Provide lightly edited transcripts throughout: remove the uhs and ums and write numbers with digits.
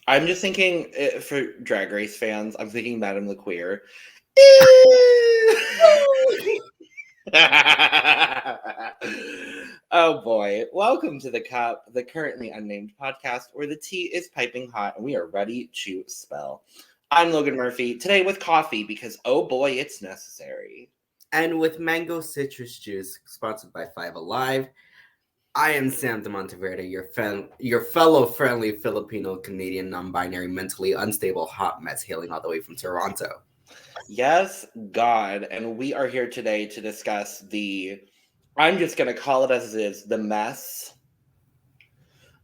I'm just thinking, for Drag Race fans, I'm thinking Madame the Queer. Oh boy. Welcome to The Cup, the Currently Unnamed Podcast, where the tea is piping hot and we are ready to spell. I'm Logan Murphy, today with coffee because, oh boy, it's necessary. And with mango citrus juice, sponsored by Five Alive. I am Sam de Monteverde, your fellow friendly Filipino-Canadian non-binary mentally unstable hot mess hailing all the way from Toronto. Yes, God. And we are here today to discuss I'm just going to call it as it is, the mess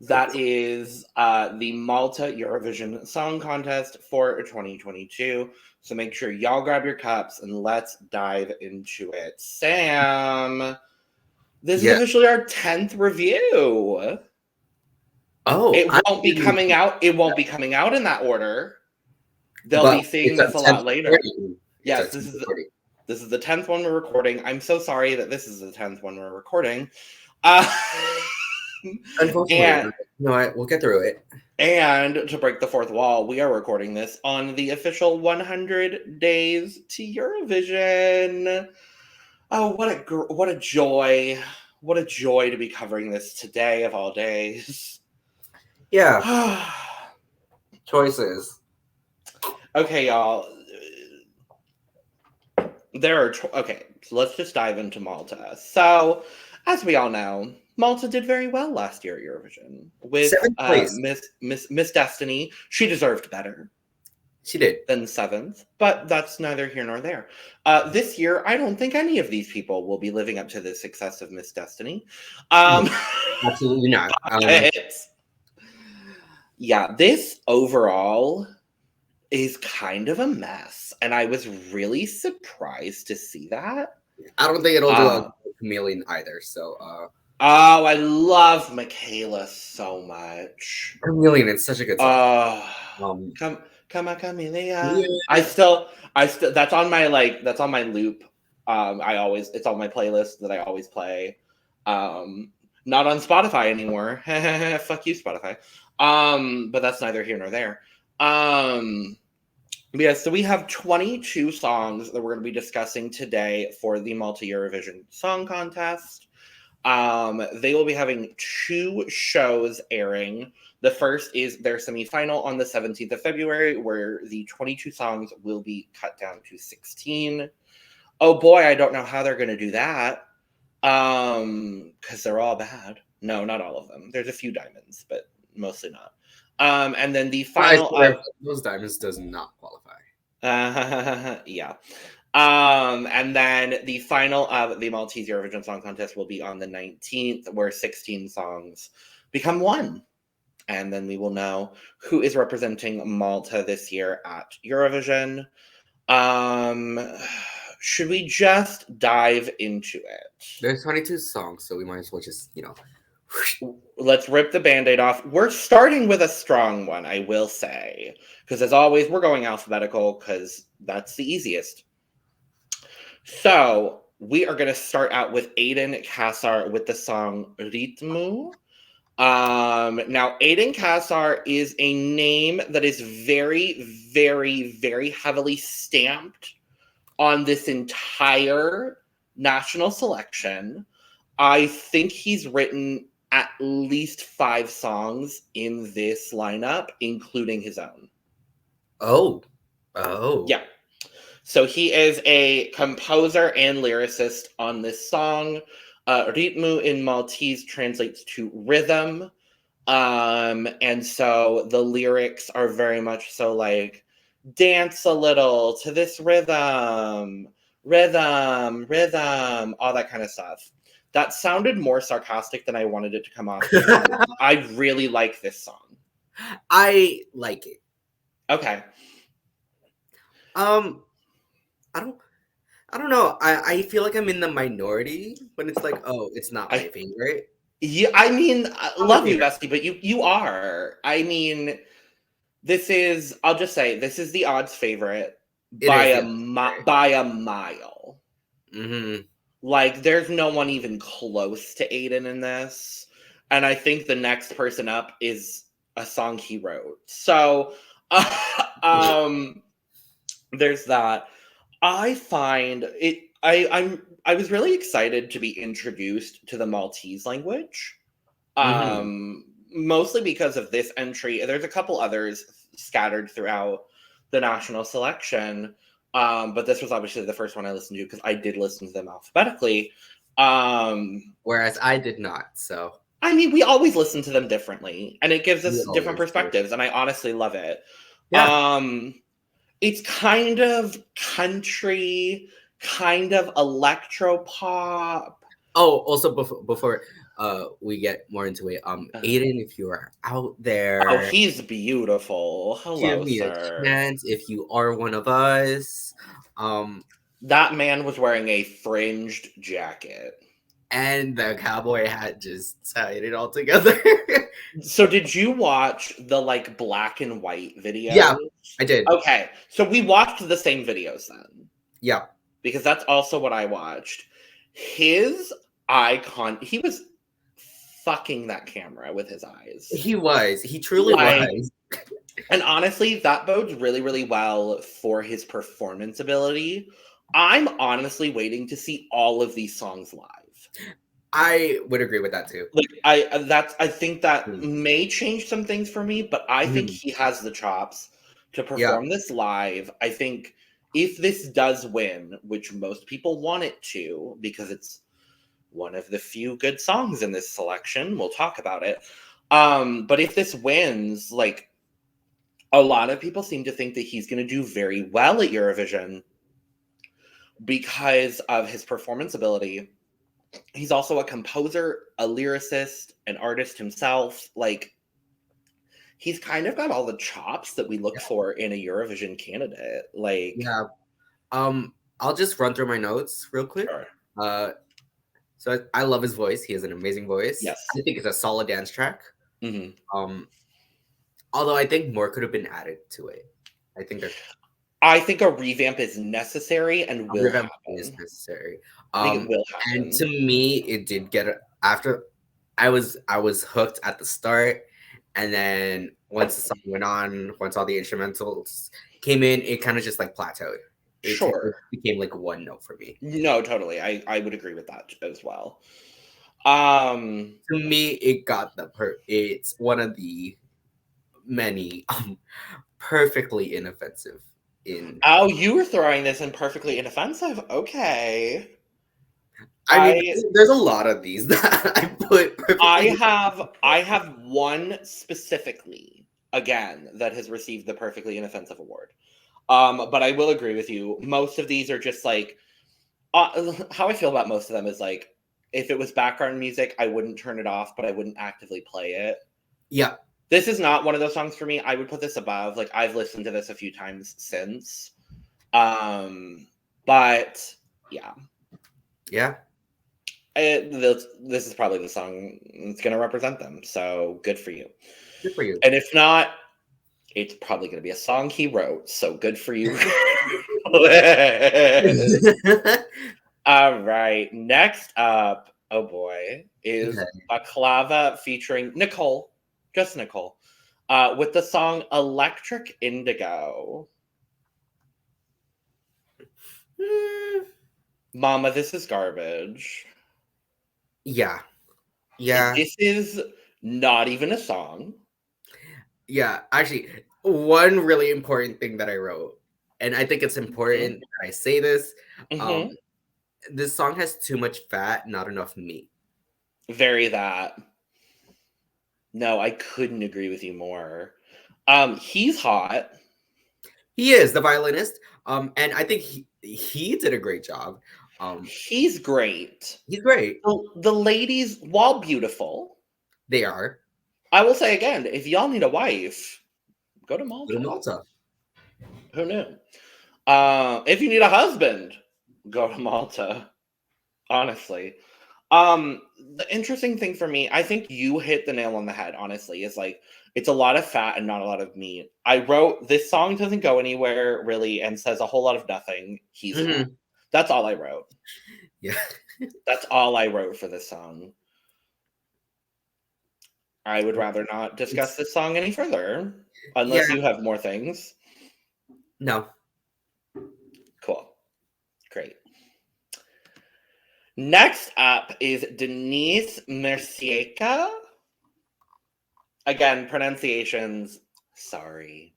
that is the Malta Eurovision Song Contest for 2022. So make sure y'all grab your cups and let's dive into it. Sam, this is officially our 10th review. Oh, it won't be coming out. It won't be coming out in that order. They'll be seeing this a lot later. Yes, this is the 10th one we're recording. I'm so sorry that this is the 10th one we're recording. Unfortunately, we'll get through it. And to break the fourth wall, we are recording this on the official 100 Days to Eurovision. Oh, what a joy. What a joy to be covering this today of all days. Yeah. Choices. Okay, y'all. Okay, so let's just dive into Malta. So, as we all know, Malta did very well last year at Eurovision with Miss Destiny. She deserved better. She did. Than 7th, but that's neither here nor there. This year, I don't think any of these people will be living up to the success of Miss Destiny. Absolutely not. Yeah, this overall is kind of a mess, and I was really surprised to see that. I don't think it'll do a chameleon either, so... Oh, I love Michaela so much. Chameleon is such a good song. Come on, Camellia. Yeah. I still that's on my loop. It's on my playlist that I always play. Not on Spotify anymore. Fuck you, Spotify. But that's neither here nor there. Yeah, so we have 22 songs that we're going to be discussing today for the Malta Eurovision Song Contest. They will be having 2 shows airing. The first is their semifinal on the 17th of February, where the 22 songs will be cut down to 16. Oh boy, I don't know how they're going to do that. Because they're all bad. No, not all of them. There's a few diamonds, but mostly not. And then the final... those diamonds does not qualify. Yeah. And then the final of the Maltese Eurovision Song Contest will be on the 19th, where 16 songs become one. And then we will know who is representing Malta this year at Eurovision. Should we just dive into it? There's 22 songs, so we might as well just, Let's rip the Band-Aid off. We're starting with a strong one, I will say. Because as always, we're going alphabetical because that's the easiest. So we are going to start out with Aidan Cassar with the song Ritmu. Now, Aidan Cassar is a name that is very, very, very heavily stamped on this entire national selection. I think he's written at least 5 songs in this lineup, including his own. Oh. Yeah. So he is a composer and lyricist on this song. Ritmu in Maltese translates to rhythm. And so the lyrics are very much so like, dance a little to this rhythm, rhythm, all that kind of stuff. That sounded more sarcastic than I wanted it to come off. I really like this song. I like it. Okay. I don't know. I feel like I'm in the minority when it's like, oh, it's not my favorite. Yeah, I mean, I love you, Bestie, but you are. I mean, I'll just say, this is the odds favorite by a mile. Mm-hmm. Like, there's no one even close to Aidan in this. And I think the next person up is a song he wrote. So, there's that. I find it. I was really excited to be introduced to the Maltese language. Mostly because of this entry. There's a couple others scattered throughout the national selection. But this was obviously the first one I listened to because I did listen to them alphabetically. Whereas I did not. So I mean, we always listen to them differently, and it gives us different perspectives, and I honestly love it. Yeah. It's kind of country, kind of electro pop. Oh, also before we get more into it, Aidan, if you are out there, oh, he's beautiful. Hello, give me sir. A chance if you are one of us. That man was wearing a fringed jacket. And the cowboy hat just tied it all together. So did you watch the like black and white videos? Yeah, I did. Okay. So we watched the same videos then. Yeah. Because that's also what I watched. His icon, he was fucking that camera with his eyes. He was. He truly was. And honestly, that bodes really, really well for his performance ability. I'm honestly waiting to see all of these songs live. I would agree with that too. Like I think that may change some things for me, but I think he has the chops to perform this live. I think if this does win, which most people want it to, because it's one of the few good songs in this selection, we'll talk about it. But if this wins, like, a lot of people seem to think that he's going to do very well at Eurovision because of his performance ability. He's also a composer, a lyricist, an artist himself. Like, he's kind of got all the chops that we look for in a Eurovision candidate. Like, yeah. I'll just run through my notes real quick. Sure. So I love his voice. He has an amazing voice. Yes. I think it's a solid dance track. Although I think more could have been added to it. I think a revamp is necessary and will happen. Is necessary. I think it will happen. And to me, it did get after. I was hooked at the start, and then once the song went on, once all the instrumentals came in, it kind of just like plateaued. It became like one note for me. No, totally. I would agree with that as well. To me, it got it's one of the many perfectly inoffensive. Oh, you were throwing this in perfectly inoffensive. Okay. I mean, there's a lot of these that I put. I have one specifically, again, that has received the perfectly inoffensive award. But I will agree with you. Most of these are just like, how I feel about most of them is like, if it was background music, I wouldn't turn it off, but I wouldn't actively play it. Yeah. This is not one of those songs for me. I would put this above. Like, I've listened to this a few times since. But yeah. Yeah. This is probably the song that's going to represent them. So good for you. Good for you. And if not, it's probably going to be a song he wrote. So good for you. All right. Next up, oh boy, is Baklava featuring Nicole. Just Nicole. With the song Electric Indigo. Mama, this is garbage. Yeah. This is not even a song. Yeah, actually, one really important thing that I wrote, and I think it's important that I say this. This song has too much fat, not enough meat. Very that. No, I couldn't agree with you more. He's hot. He is the violinist. And I think he did a great job. He's great. He's great. The ladies, while beautiful, they are. I will say again, if y'all need a wife, go to Malta. Go to Malta. Who knew? If you need a husband, go to Malta. Honestly. The interesting thing for me, I think you hit the nail on the head, honestly, is like, it's a lot of fat and not a lot of meat. I wrote, this song doesn't go anywhere, really, and says a whole lot of nothing. That's all I wrote. Yeah. That's all I wrote for this song. I would rather not discuss this song any further, unless you have more things. No. Cool. Great. Next up is Denise Mercieca. Again, pronunciations, sorry.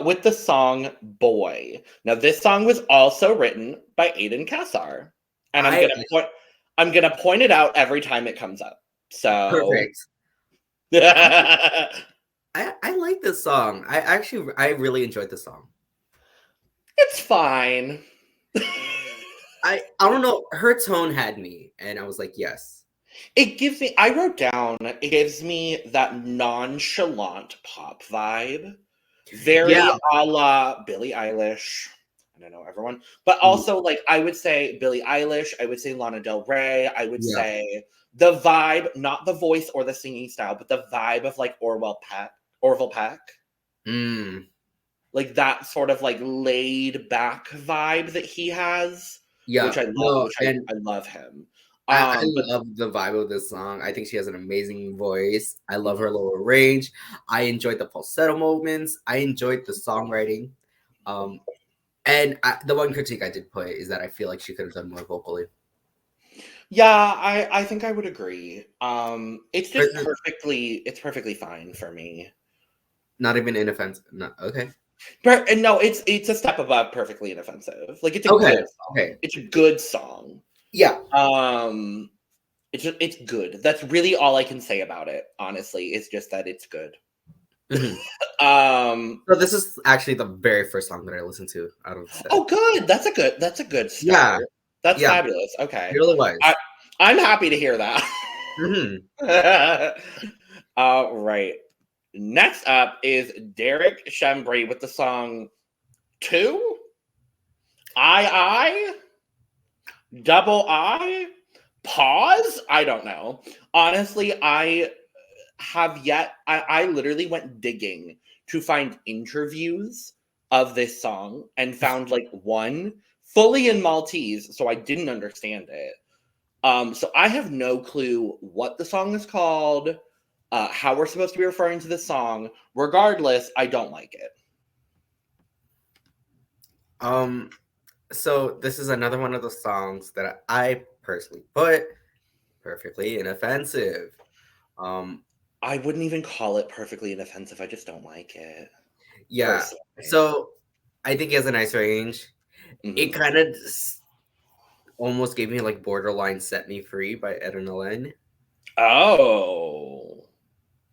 With the song Boy. Now, this song was also written by Aidan Cassar. And I'm gonna point it out every time it comes up. So perfect. I like this song. I really enjoyed this song. It's fine. I don't know. Her tone had me, and I was like, yes. It gives me, I wrote down, it gives me that nonchalant pop vibe. Very a la Billie Eilish. I don't know everyone. But also, like, I would say Billie Eilish, I would say Lana Del Rey, I would say the vibe, not the voice or the singing style, but the vibe of like Orville Peck. Like that sort of like laid back vibe that he has. Yeah. Which I love. I love him. I love the vibe of this song. I think she has an amazing voice. I love her lower range. I enjoyed the falsetto moments. I enjoyed the songwriting. And the one critique I did put is that I feel like she could have done more vocally. Yeah, I think I would agree. It's just perfectly fine for me. Not even inoffensive. No, okay. But no, it's a step above perfectly inoffensive. Like it's it's a good song. Yeah. It's good. That's really all I can say about it, honestly. It's just that it's good. So this is actually the very first song that I listened to out of the set. Oh, good. That's a good start. Yeah. That's fabulous. Okay. It really was. I'm happy to hear that. Right. Next up is Derrick Schembri with the song 2. Double I? Pause? I don't know. Honestly, I literally went digging to find interviews of this song and found like one fully in Maltese, so I didn't understand it. So I have no clue what the song is called, how we're supposed to be referring to this song. Regardless, I don't like it. So this is another one of the songs that I personally put perfectly inoffensive. I wouldn't even call it perfectly inoffensive. I just don't like it. Yeah. Personally. So I think he has a nice range. It kind of almost gave me like borderline Set Me Free by Aidan Allen. Oh.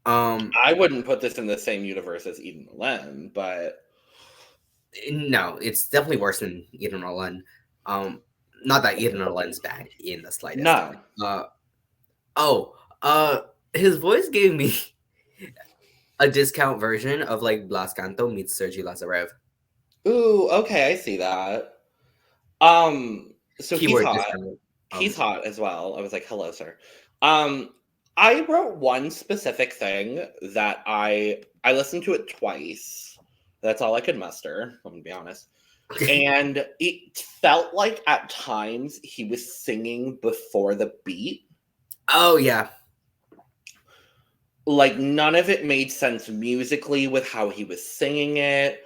I wouldn't put this in the same universe as Aidan Allen, but no, it's definitely worse than Aidan Allen. Not that Aidan Allen's bad in the slightest. No. His voice gave me a discount version of like Blas Canto meets Sergei Lazarev. Ooh, okay, I see that. So Keyword he's hot. He's hot as well. I was like, hello, sir. I wrote one specific thing that I listened to it twice. That's all I could muster, I'm gonna be honest. And it felt like at times he was singing before the beat. Oh, yeah. Like, none of it made sense musically with how he was singing it.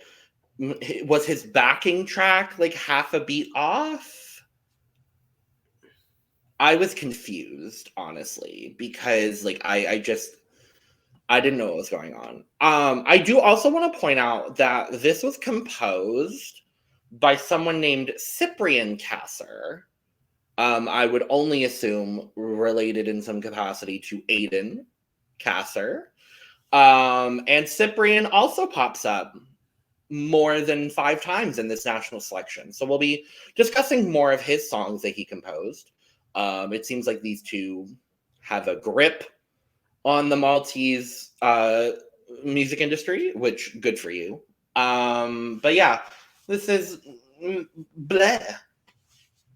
Was his backing track like half a beat off? I was confused, honestly, because like I didn't know what was going on. I do also want to point out that this was composed by someone named Cyprian Cassar. I would only assume related in some capacity to Aidan Cassar. And Cyprian also pops up more than 5 times in this national selection. So we'll be discussing more of his songs that he composed. It seems like these two have a grip on the Maltese music industry, which good for you. But yeah, this is bleh.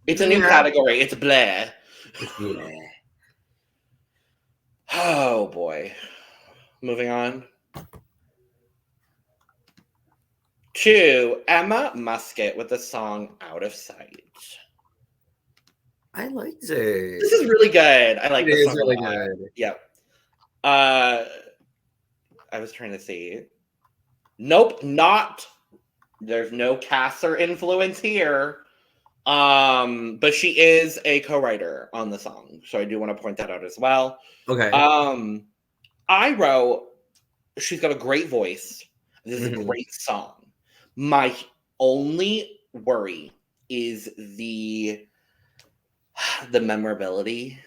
It's a new category. It's bleh. Yeah. Oh boy. Moving on to Emma Muscat with the song Out of Sight. I liked it. This is really good. I like it this is song really a lot. good. Yep. I was trying to see. Nope, not. There's no Cassar influence here. But she is a co-writer on the song, so I do want to point that out as well. Okay. I wrote, she's got a great voice. This is a great song. My only worry is the memorability.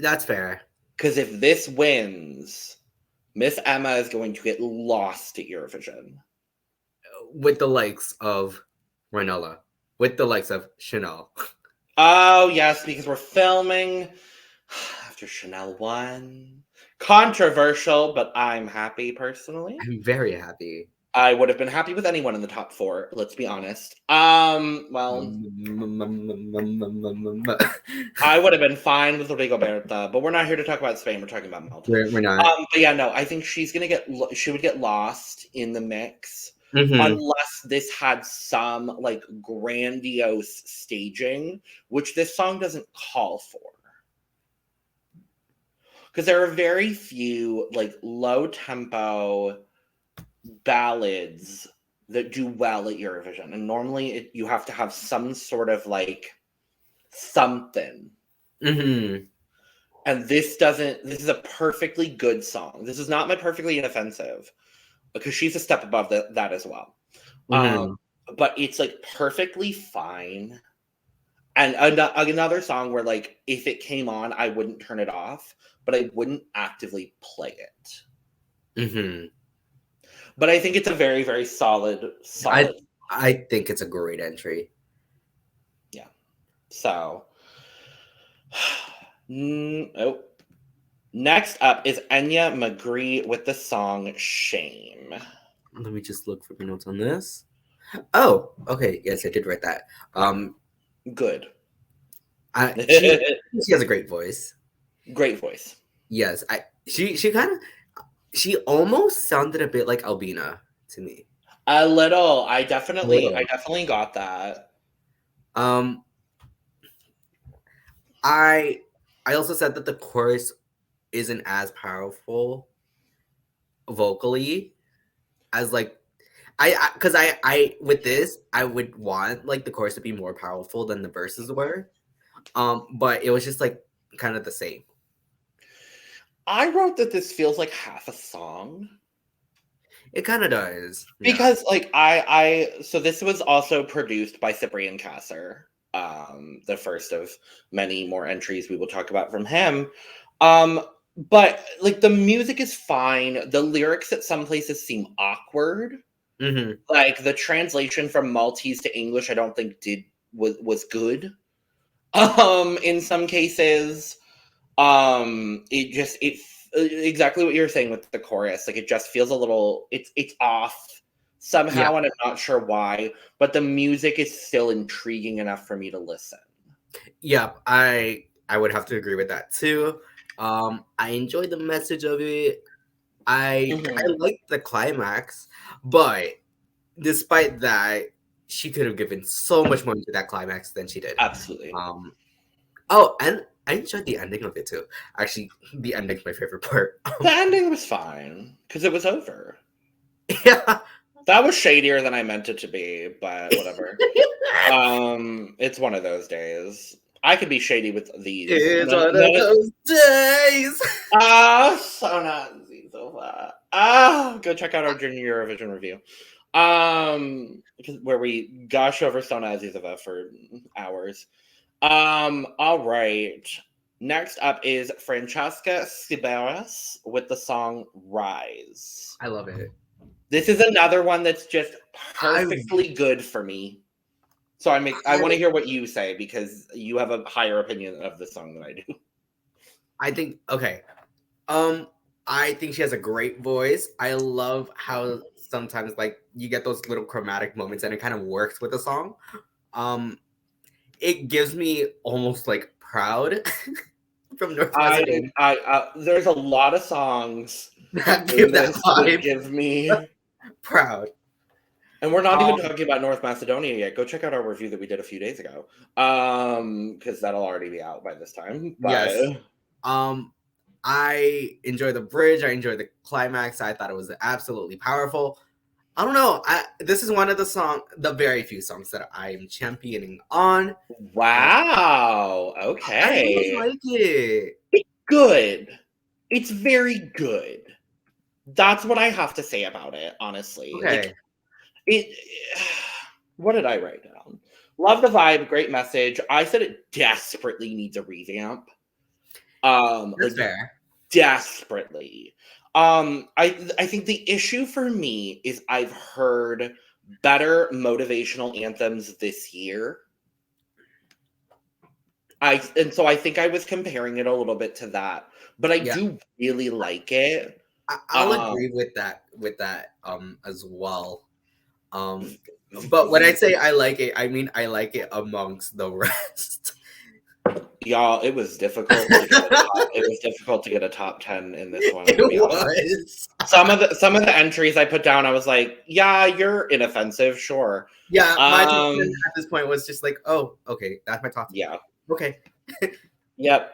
That's fair. Because if this wins, Miss Emma is going to get lost at Eurovision. With the likes of Rinola. With the likes of Chanel. Oh, yes, because we're filming after Chanel won. Controversial, but I'm happy personally. I'm very happy. I would have been happy with anyone in the top 4, let's be honest. Well, I would have been fine with Rigoberta, but we're not here to talk about Spain. We're talking about Malta. We're not. But yeah, no, I think she would get lost in the mix Mm-hmm. unless this had some like grandiose staging, which this song doesn't call for. Because there are very few like low tempo ballads that do well at Eurovision, and normally you have to have some sort of like something. Mm-hmm. And this is a perfectly good song. This is not my perfectly inoffensive, because she's a step above that as well. Mm-hmm. But it's like perfectly fine. And another song where like if it came on, I wouldn't turn it off, but I wouldn't actively play it. Mm-hmm. But I think it's a very, very solid. I think it's a great entry. Yeah. So, next up is Enya Magri with the song Shame. Let me just look for my notes on this. Oh, okay. Yes, I did write that. Good. She has a great voice. Great voice. Yes, she almost sounded a bit like Albina to me. A little. I definitely got that. I also said that the chorus isn't as powerful vocally as like because I with this I would want like the chorus to be more powerful than the verses were. But it was just like kind of the same. I wrote that this feels like half a song. It kind of does. Because like so this was also produced by Cyprian Cassar, the first of many more entries we will talk about from him. But like the music is fine. The lyrics at some places seem awkward. Mm-hmm. Like the translation from Maltese to English, I don't think was good. In some cases, it exactly what you're saying with the chorus. Like it just feels a little, it's off somehow, and I'm not sure why. But the music is still intriguing enough for me to listen. Yeah, I would have to agree with that too. I enjoyed the message of it. I liked the climax, but despite that, she could have given so much more to that climax than she did. Absolutely. Oh, and I enjoyed the ending of it too. Actually, the ending's my favorite part. The ending was fine because it was over. Yeah, that was shadier than I meant it to be, but whatever. It's one of those days. I could be shady with these. It's one of those days. So not so far. Go check out our Junior Eurovision review. Where we gush over Sona Azizova for hours. All right. Next up is Francesca Sciberras with the song Rise. I love it. This is another one that's just perfectly good for me. So I want to hear what you say because you have a higher opinion of the song than I do. I think I think she has a great voice. I love how sometimes like you get those little chromatic moments and it kind of works with the song. It gives me almost like Proud from North Macedonia. There's a lot of songs that give that vibe. Give me Proud. And we're not even talking about North Macedonia yet. Go check out our review that we did a few days ago. Because that'll already be out by this time. But... Yes. I enjoy the bridge. I enjoy the climax. I thought it was absolutely powerful. I don't know. This is one of the very few songs that I am championing on. Wow. Okay. I really like it. It's good. It's very good. That's what I have to say about it, honestly. Okay. What did I write down? Love the vibe, great message. I said it desperately needs a revamp. That's fair. Desperately. I think the issue for me is I've heard better motivational anthems this year. So I think I was comparing it a little bit to that, but I do really like it. I'll agree with that as well. But when I say I like it, I mean I like it amongst the rest. Y'all, it was difficult. It was difficult to get a top 10 in this one. It was. Some of the entries I put down, I was like, "Yeah, you're inoffensive, sure." Yeah, my top 10 at this point was just like, "Oh, okay, that's my top 10." Yeah. Okay. Yep.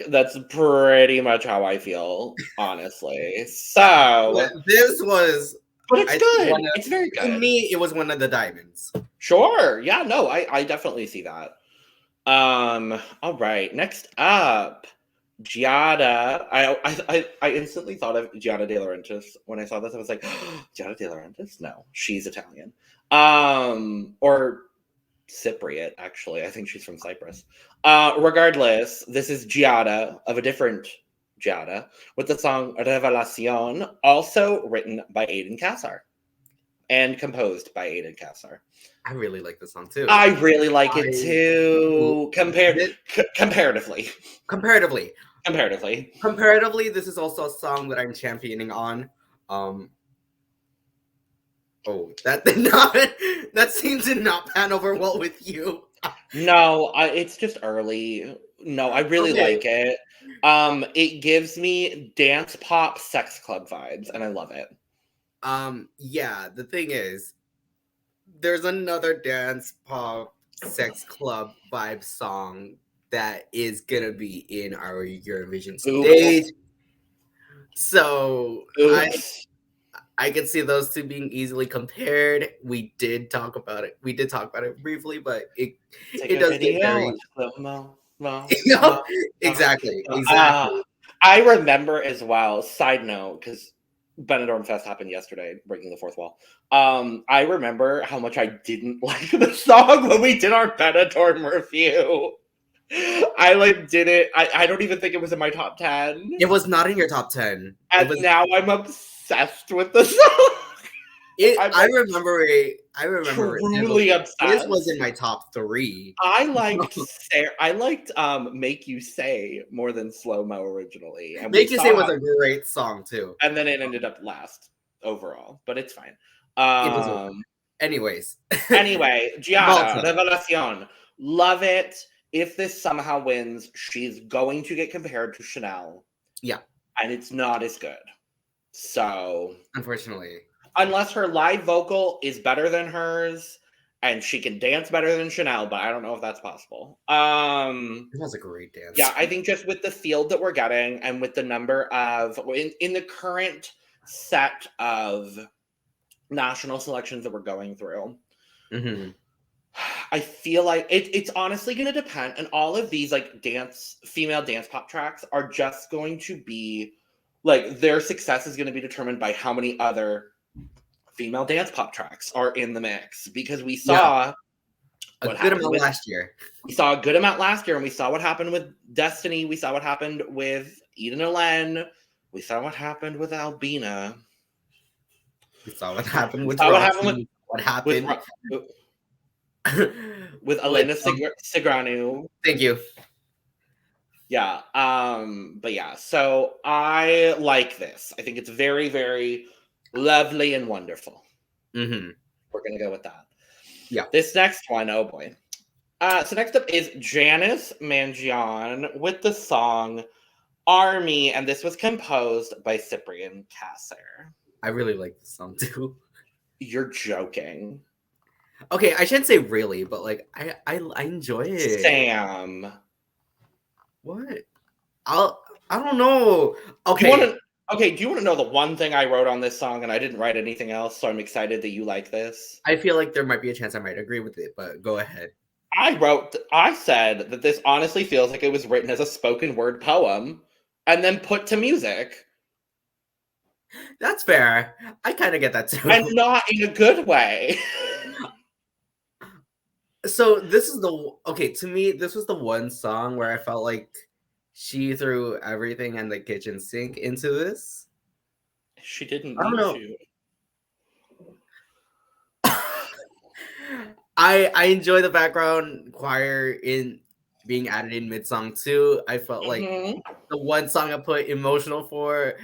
That's pretty much how I feel, honestly. So this was. But it's good. It's very good. To me, it was one of the diamonds. Sure. Yeah. No, I definitely see that. All right. Next up, Giada. I instantly thought of Giada De Laurentiis when I saw this. I was like, Giada De Laurentiis? No, she's Italian. Or Cypriot, actually. I think she's from Cyprus. Regardless, this is Giada of a different Giada with the song Revelación, also written by Aidan Cassar and composed by Aidan Cassar. I really like the song too. I really like it too. Comparatively, this is also a song that I'm championing on. That seems to not pan over well with you. No, it's just early. No, I really like it. It gives me dance pop sex club vibes, and I love it. Yeah, the thing is, there's another dance pop sex club vibe song that is gonna be in our Eurovision stage. So I can see those two being easily compared. We did talk about it. Briefly, but it does get very exactly. I remember as well. Side note, because Benidorm Fest happened yesterday, breaking the fourth wall. I remember how much I didn't like the song when we did our Benidorm review. I did it. I don't even think it was in my top 10. It was not in your top 10. And now I'm obsessed with the song. I remember it. Truly obsessed. This was in my top 3. I liked Make You Say more than Slow Mo originally. And Make You Say was a great song too. And then it ended up last overall, but it's fine. Anyway, Giada Revelación. Love it. If this somehow wins, she's going to get compared to Chanel. Yeah. And it's not as good. So unfortunately. Unless her live vocal is better than hers and she can dance better than Chanel, but I don't know if that's possible. It has a great dance. Yeah, I think just with the field that we're getting and with the number of in the current set of national selections that we're going through, I feel like it's honestly going to depend. And all of these like female dance pop tracks are just going to be like their success is going to be determined by how many other female dance pop tracks are in the mix, because we saw A good amount last year. We saw a good amount last year, and we saw what happened with Destiny. We saw what happened with Eden Elen. We saw what happened with Albina. We saw what happened with Roxy. What happened with Elena Sigranu. Thank you. Yeah. But yeah, so I like this. I think it's very, very lovely and wonderful. Mm-hmm. We're gonna go with that. Yeah. This next one, oh boy. So next up is Janice Mangion with the song Army, and this was composed by Cyprian Cassar. I really like this song too. You're joking. Okay, I shouldn't say really, but like I enjoy it. Sam. What? I don't know. Okay. Do you want to know the one thing I wrote on this song and I didn't write anything else, so I'm excited that you like this? I feel like there might be a chance I might agree with it, but go ahead. I said that this honestly feels like it was written as a spoken word poem and then put to music. That's fair. I kind of get that too. And not in a good way. So this is to me, this was the one song where I felt like she threw everything in the kitchen sink into this. She didn't I don't know. To. I enjoy the background choir in being added in mid-song too. I felt like the one song I put emotional for,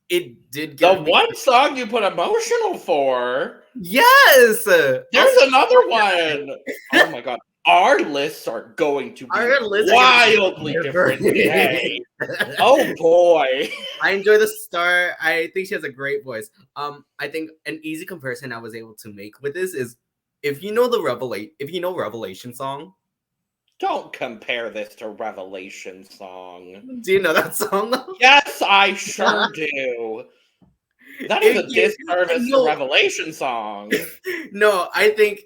it did get one song you put emotional for. Yes, there's another one. Oh my god, our lists are going to be wildly different today. Oh boy, I enjoy the start. I think she has a great voice. I think an easy comparison I was able to make with this is if you know Revelation song. Don't compare this to Revelation song. Do you know that song though? Yes, I sure do. That is a disservice to Revelation song. No, I think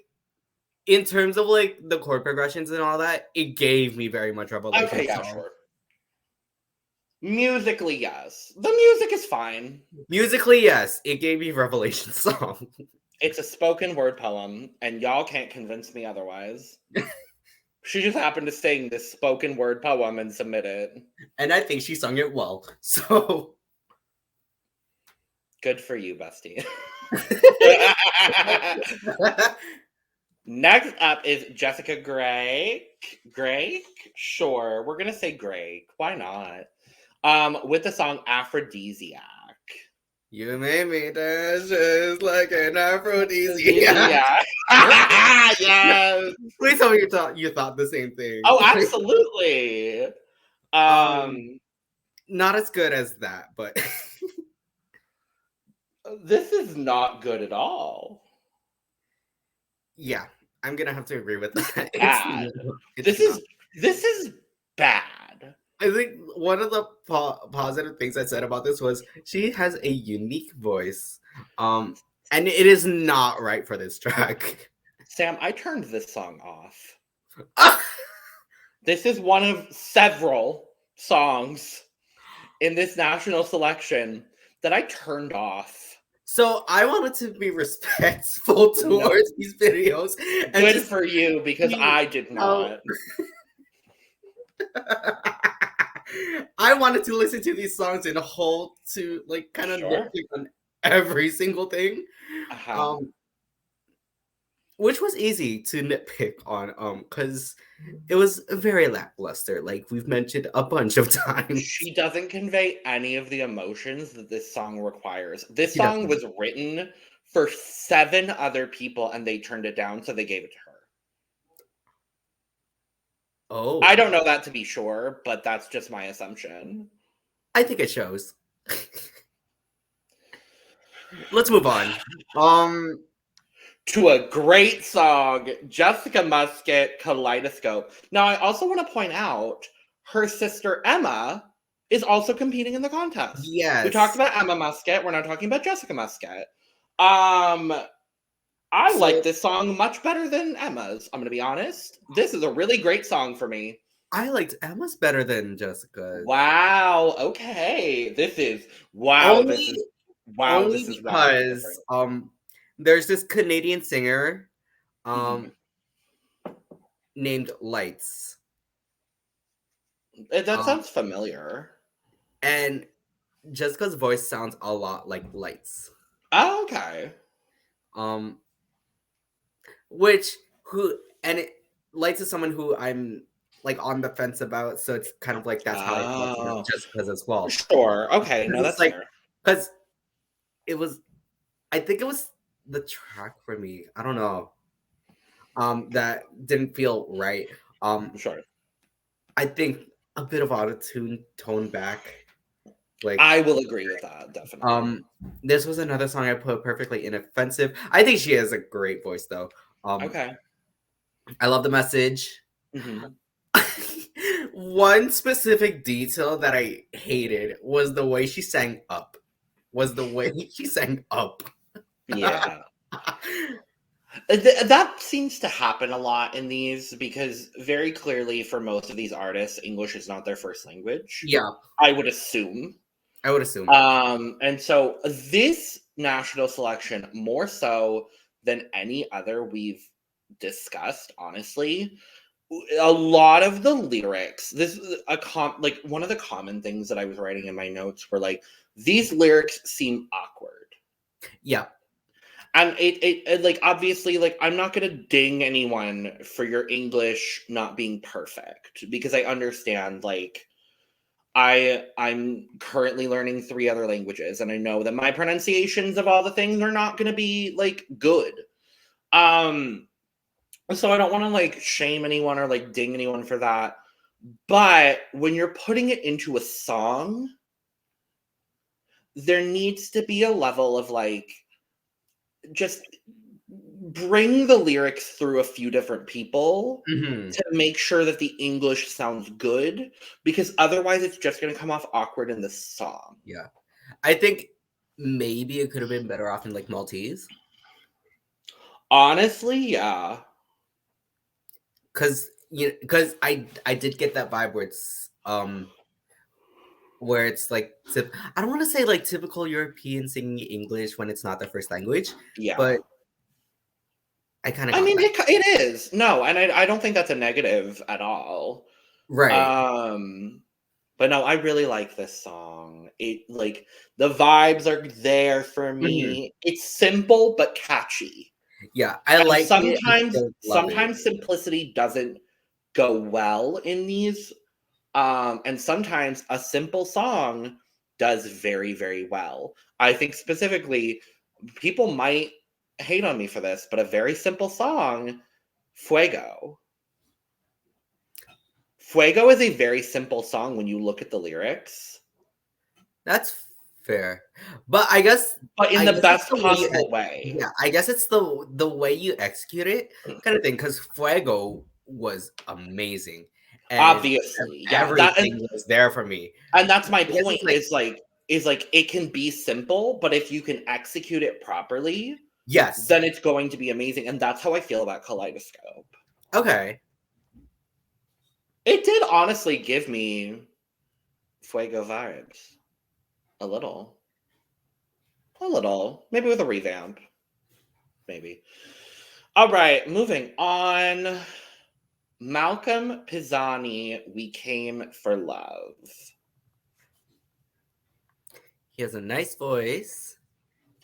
in terms of like the chord progressions and all that, it gave me very much Revelation. Okay, yeah, sure. Musically, yes. The music is fine. Musically, yes. It gave me Revelation song. It's a spoken word poem, and y'all can't convince me otherwise. She just happened to sing this spoken word poem and submit it. And I think she sung it well, so... Good for you, bestie. Next up is Jessika Grech. Grech? Sure, we're gonna say Grech. Why not? With the song Aphrodesiac. You made me dance just like an aphrodisiac. Yes. Please tell me you thought the same thing. Oh, absolutely. Not as good as that, but this is not good at all. Yeah, I'm gonna have to agree with that. This is bad. I think one of the positive things I said about this was she has a unique voice, and it is not right for this track. Sam, I turned this song off. This is one of several songs in this national selection that I turned off. So I wanted to be respectful towards these videos. And good for you, because I did not. I wanted to listen to these songs in a whole to like kind of nitpick on every single thing, which was easy to nitpick on because it was very lackluster, like we've mentioned a bunch of times. She doesn't convey any of the emotions that this song requires. This song was written for 7 other people and they turned it down, so they gave it to her. Oh, I don't know that to be sure, but that's just my assumption. I think it shows. Let's move on. To a great song, Jessica Muscat, Kaleidoscope. Now, I also want to point out her sister Emma is also competing in the contest. Yes. We talked about Emma Muscat. We're not talking about Jessica Muscat. I like this song much better than Emma's. I'm going to be honest. This is a really great song for me. I liked Emma's better than Jessica's. Wow. Okay. This is because there's this Canadian singer. named Lights. That sounds familiar. And Jessica's voice sounds a lot like Lights. Oh, okay. Lights is someone who I'm like on the fence about, so it's kind of like that's how I felt about Jessica's as well. Sure. Okay. No, that's like fair. because I think it was the track for me. I don't know. That didn't feel right. Sure. I think a bit of autotune tone back. Like I will agree with that, definitely. This was another song I put perfectly inoffensive. I think she has a great voice though. Okay. I love the message. Mm-hmm. One specific detail that I hated was the way she sang up. Yeah. That seems to happen a lot in these because very clearly for most of these artists, English is not their first language. Yeah. I would assume. And so this national selection, more so than any other we've discussed, honestly, a lot of the lyrics, this is like one of the common things that I was writing in my notes were like, these lyrics seem awkward. Yeah. And it like, obviously, like, I'm not going to ding anyone for your English not being perfect because I understand, like, I'm currently learning 3 other languages and I know that my pronunciations of all the things are not going to be like good. So I don't want to like shame anyone or like ding anyone for that. But when you're putting it into a song, there needs to be a level of like just bring the lyrics through a few different people to make sure that the English sounds good, because otherwise it's just going to come off awkward in the song. Yeah. I think maybe it could have been better off in like Maltese. Honestly, yeah. Because I did get that vibe where it's like I don't want to say like typical European singing English when it's not their first language. Yeah. But I kind of I mean, it is. No, and I don't think that's a negative at all. Right. But no, I really like this song. It like the vibes are there for me. It's simple but catchy. Yeah, I and like sometimes simplicity doesn't go well in these. And sometimes a simple song does very, very well. I think specifically, people might hate on me for this, but a very simple song, Fuego. Fuego is a very simple song when you look at the lyrics. That's fair. But I guess in the best possible way. Yeah, I guess it's the way you execute it kind of thing, because Fuego was amazing. And obviously, yeah, everything was there for me. And that's my point. Is like it can be simple, but if you can execute it properly, yes, then it's going to be amazing. And that's how I feel about Kaleidoscope. Okay. It did honestly give me Fuego vibes. A little. Maybe with a revamp. Maybe. All right, moving on. Malcolm Pisani, We Came for Love. He has a nice voice.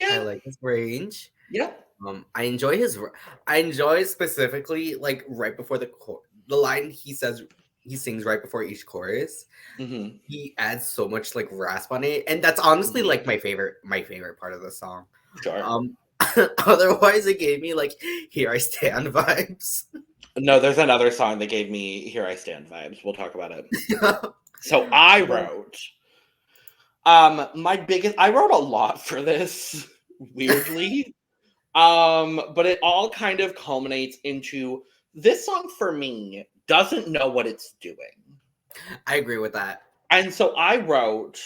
Yeah. I like his range. Yeah. I enjoy specifically like right before the line he sings right before each chorus. He adds so much like rasp on it, and that's honestly like my favorite part of the song. Sure. Otherwise it gave me like Here I Stand vibes. No, there's another song that gave me Here I Stand vibes. We'll talk about it. So I wrote I wrote a lot for this, weirdly. But it all kind of culminates into this song for me doesn't know what it's doing. I agree with that. And so I wrote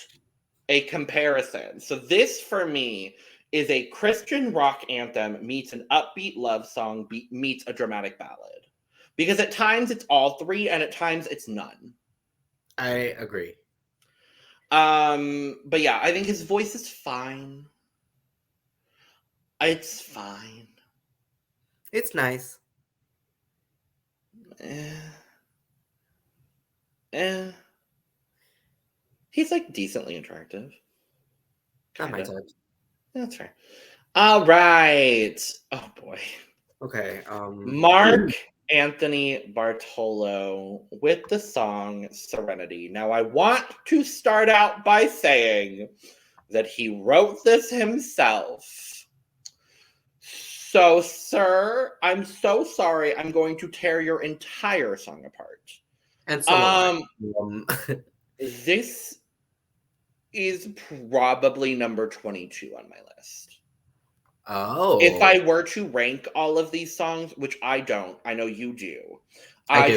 a comparison. So this for me is a Christian rock anthem meets an upbeat love song meets a dramatic ballad. Because at times it's all three and at times it's none. I agree. But yeah, I think his voice is fine. It's fine. It's nice. Eh. He's like decently attractive. Not my type. That's fair. All right. Oh boy. Okay. Mark Anthony Bartolo with the song Serenity. Now, I want to start out by saying that he wrote this himself. So, sir, I'm so sorry. I'm going to tear your entire song apart. And so this is probably number 22 on my list. Oh. If I were to rank all of these songs, which I don't, I know you do. I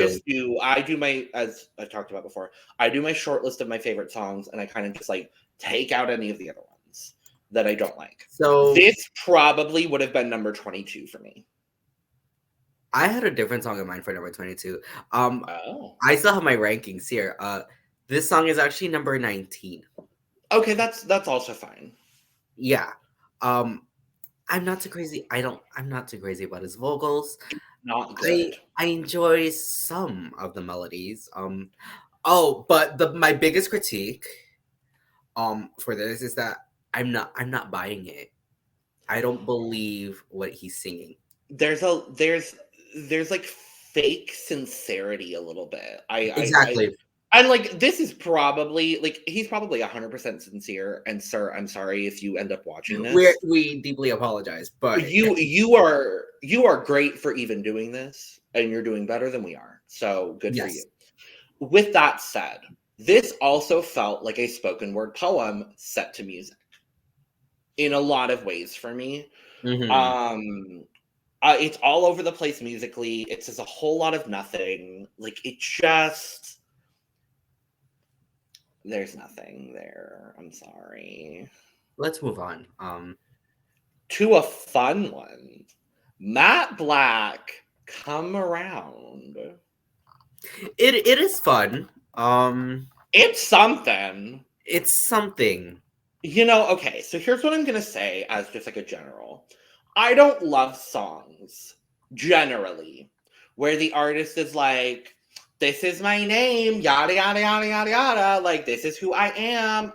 do my, as I talked about before, I do my short list of my favorite songs, and I kind of just like take out any of the other ones that I don't like. So this probably would have been number 22 for me. I had a different song in mind for number 22. I still have my rankings here. This song is actually number 19. Okay, that's also fine. Yeah. I'm not too crazy. I'm not too crazy about his vocals. Not good. I enjoy some of the melodies. But my biggest critique for this is that I'm not buying it. I don't believe what he's singing. There's like fake sincerity a little bit. Exactly. And like this is probably like he's probably 100% sincere. And sir, I'm sorry if you end up watching this. We deeply apologize, but you are great for even doing this, and you're doing better than we are. So good for you. With that said, this also felt like a spoken word poem set to music in a lot of ways for me. Mm-hmm. It's all over the place musically. It's just a whole lot of nothing. Like it just. There's nothing there. I'm sorry. Let's move on. To a fun one. Matte Blxck, Come Around. It is fun. It's something. It's something. You know, okay, so here's what I'm gonna say as just like a general. I don't love songs, generally, where the artist is like, this is my name, yada, yada, yada, yada, yada. Like, this is who I am.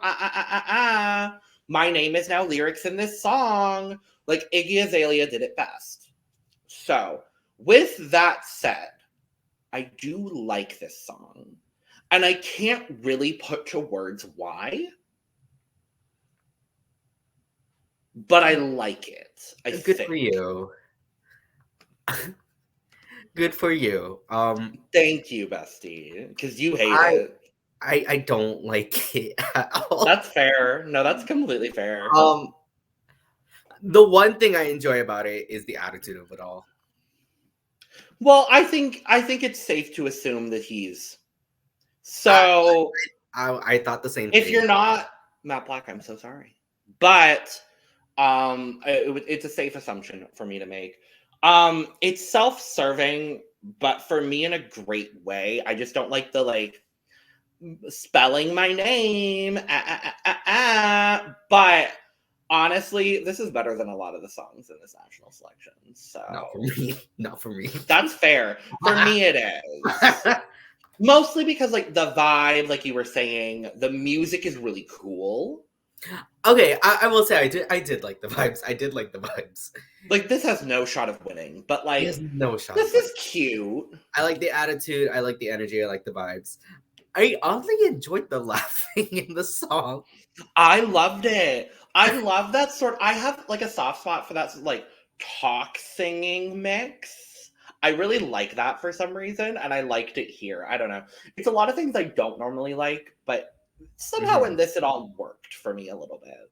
My name is now lyrics in this song. Like, Iggy Azalea did it best. So, with that said, I do like this song. And I can't really put to words why. But I like it. Good for you. Good for you. Thank you, bestie. Because you hate it. I don't like it at all. That's fair. No, that's completely fair. The one thing I enjoy about it is the attitude of it all. Well, I think it's safe to assume that he's so. I thought the same thing. If you're not Matte Blxck, I'm so sorry, but it's a safe assumption for me to make. It's self-serving, but for me in a great way. I just don't like the like spelling my name. But honestly, this is better than a lot of the songs in this national selection. So not for me. That's fair. For me, it is. Mostly because like the vibe, like you were saying, the music is really cool. Okay, I will say I did like the vibes. I did like the vibes. Like this has no shot of winning, but like no shot. This is cute. I like the attitude. I like the energy. I like the vibes. I oddly enjoyed the laughing in the song. I loved it. I love that sort. I have like a soft spot for that like talk singing mix. I really like that for some reason, and I liked it here. I don't know. It's a lot of things I don't normally like, but somehow in this it all worked for me a little bit.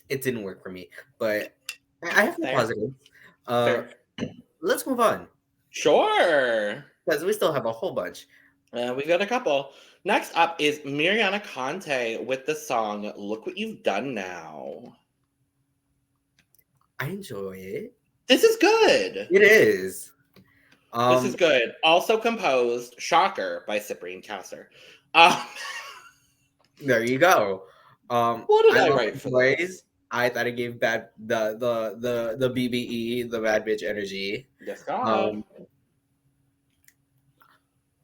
It didn't work for me, but I have no positive. Let's move on. Sure. Because we still have a whole bunch. We've got a couple. Next up is Miriana Conte with the song Look What You've Done Now. I enjoy it. This is good. It is. This is good. Also composed, shocker, by Cyprian Cassar. There you go. What did I write for this? I thought it gave bad the BBE, the bad bitch energy. Yes, God.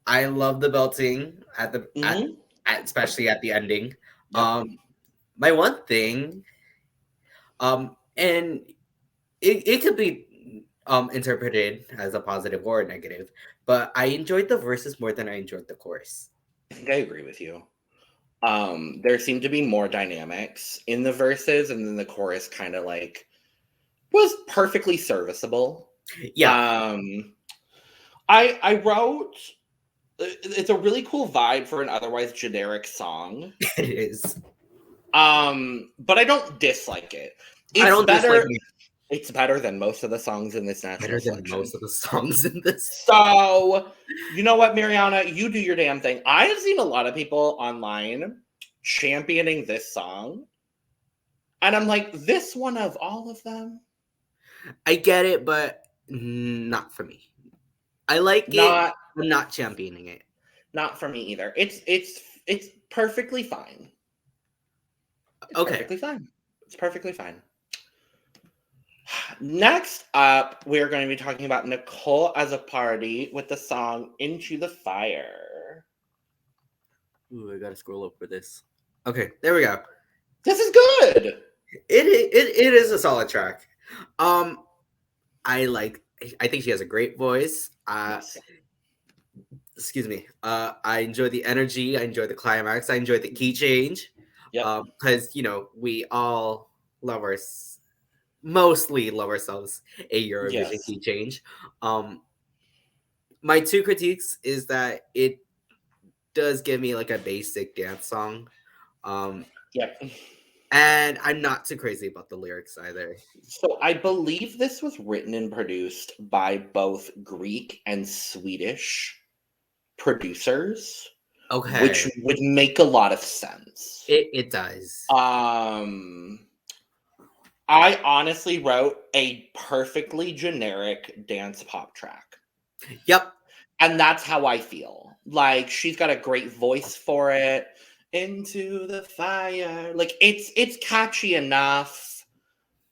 I love the belting at the especially at the ending. Yep. My one thing, and it could be interpreted as a positive or a negative, but I enjoyed the verses more than I enjoyed the chorus. I think I agree with you. There seemed to be more dynamics in the verses, and then the chorus kind of like was perfectly serviceable. Yeah. I wrote, it's a really cool vibe for an otherwise generic song. It is. But I don't dislike it. I don't dislike it. It's better than most of the songs in this national selection. Better than most of the songs in this. So, you know what, Miriana? You do your damn thing. I have seen a lot of people online championing this song. And I'm like, this one of all of them? I get it, but not for me. I like it. I'm not championing it. Not for me either. It's perfectly fine. Perfectly fine. It's perfectly fine. Next up, we're going to be talking about Nicole as a party with the song Into the Fire. Ooh, I gotta scroll up for this. Okay, there we go. This is good. It is a solid track. I think she has a great voice. Excuse me. I enjoy the energy. I enjoy the climax. I enjoy the key change. Yeah. Because we all mostly love ourselves a Eurovision key change. My two critiques is that it does give me like a basic dance song. And I'm not too crazy about the lyrics either. So I believe this was written and produced by both Greek and Swedish producers. Okay. Which would make a lot of sense. It does. I honestly wrote a perfectly generic dance pop track. Yep. And that's how I feel. Like, she's got a great voice for it. Into the fire. Like, it's catchy enough.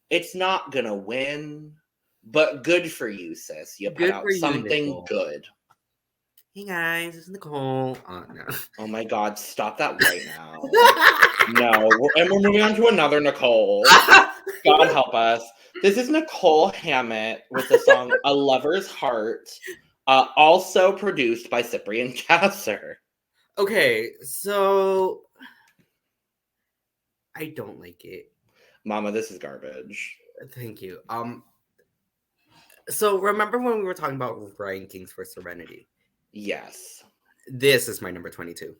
It's not gonna win. But good for you, sis. You put out something good. Hey guys, it's Nicole. No. Oh my God, stop that right now. No, and we're moving on to another Nicole. God help us. This is Nicole Hammett with the song A Lover's Heart, also produced by Cyprian Cassar. Okay, so I don't like it. Mama, this is garbage. Thank you. So remember when we were talking about rankings for Serenity? Yes. This is my number 22.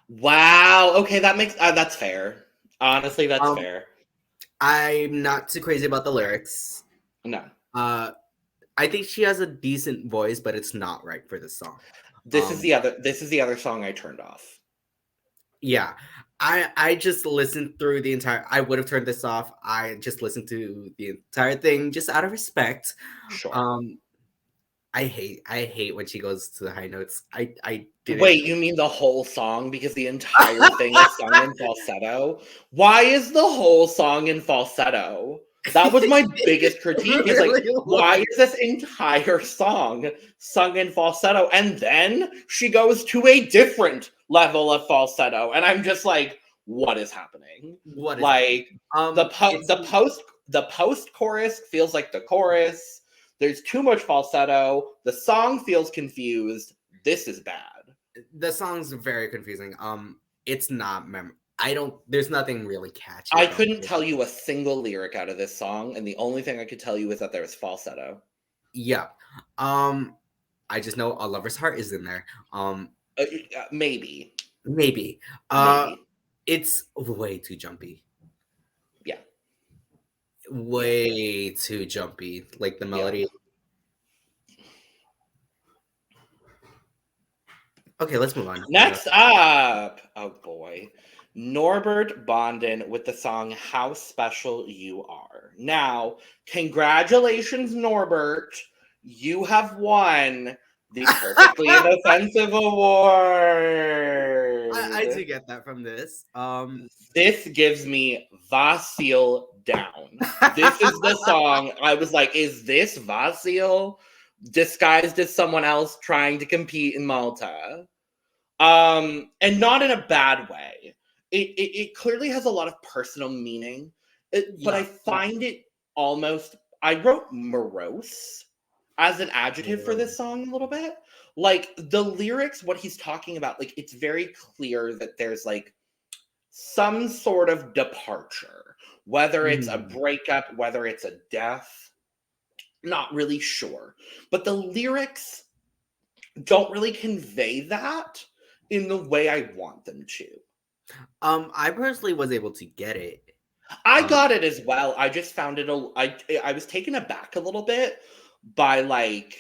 Wow. Okay, that makes that's fair. Honestly, that's fair. I'm not too crazy about the lyrics. No. I think she has a decent voice, but it's not right for this song. This is the other song I turned off. Yeah. I just listened through the entire I would have turned this off. I just listened to the entire thing just out of respect. Sure. I hate when she goes to the high notes. I didn't. Wait, you mean the whole song? Because the entire thing is sung in falsetto? Why is the whole song in falsetto? That was my biggest critique. It's like, why is this entire song sung in falsetto? And then she goes to a different level of falsetto. And I'm just like, what is happening? What is like the post chorus feels like the chorus. There's too much falsetto. The song feels confused. This is bad. The song's very confusing. It's not there's nothing really catchy. I couldn't tell you a single lyric out of this song, and the only thing I could tell you is that there was falsetto. Yeah. I just know A Lover's Heart is in there. Maybe. It's way too jumpy. Yeah. Way too jumpy. Like the melody. Yeah. Okay, let's move on. Next up. Oh boy. Norbert Bonden with the song How Special You Are. Now, congratulations, Norbert. You have won the Perfectly Inoffensive Award. I do get that from this. This gives me Vasil down. This is the song. I was like, is this Vasil? disguised as someone else trying to compete in Malta. And not in a bad way. It clearly has a lot of personal meaning, but I find it almost, I wrote morose as an adjective for this song a little bit. Like, the lyrics, what he's talking about, like, it's very clear that there's, like, some sort of departure, whether it's a breakup, whether it's a death, not really sure. But the lyrics don't really convey that in the way I want them to. I personally was able to get it. I got it as well. I just found it, I was taken aback a little bit by, like,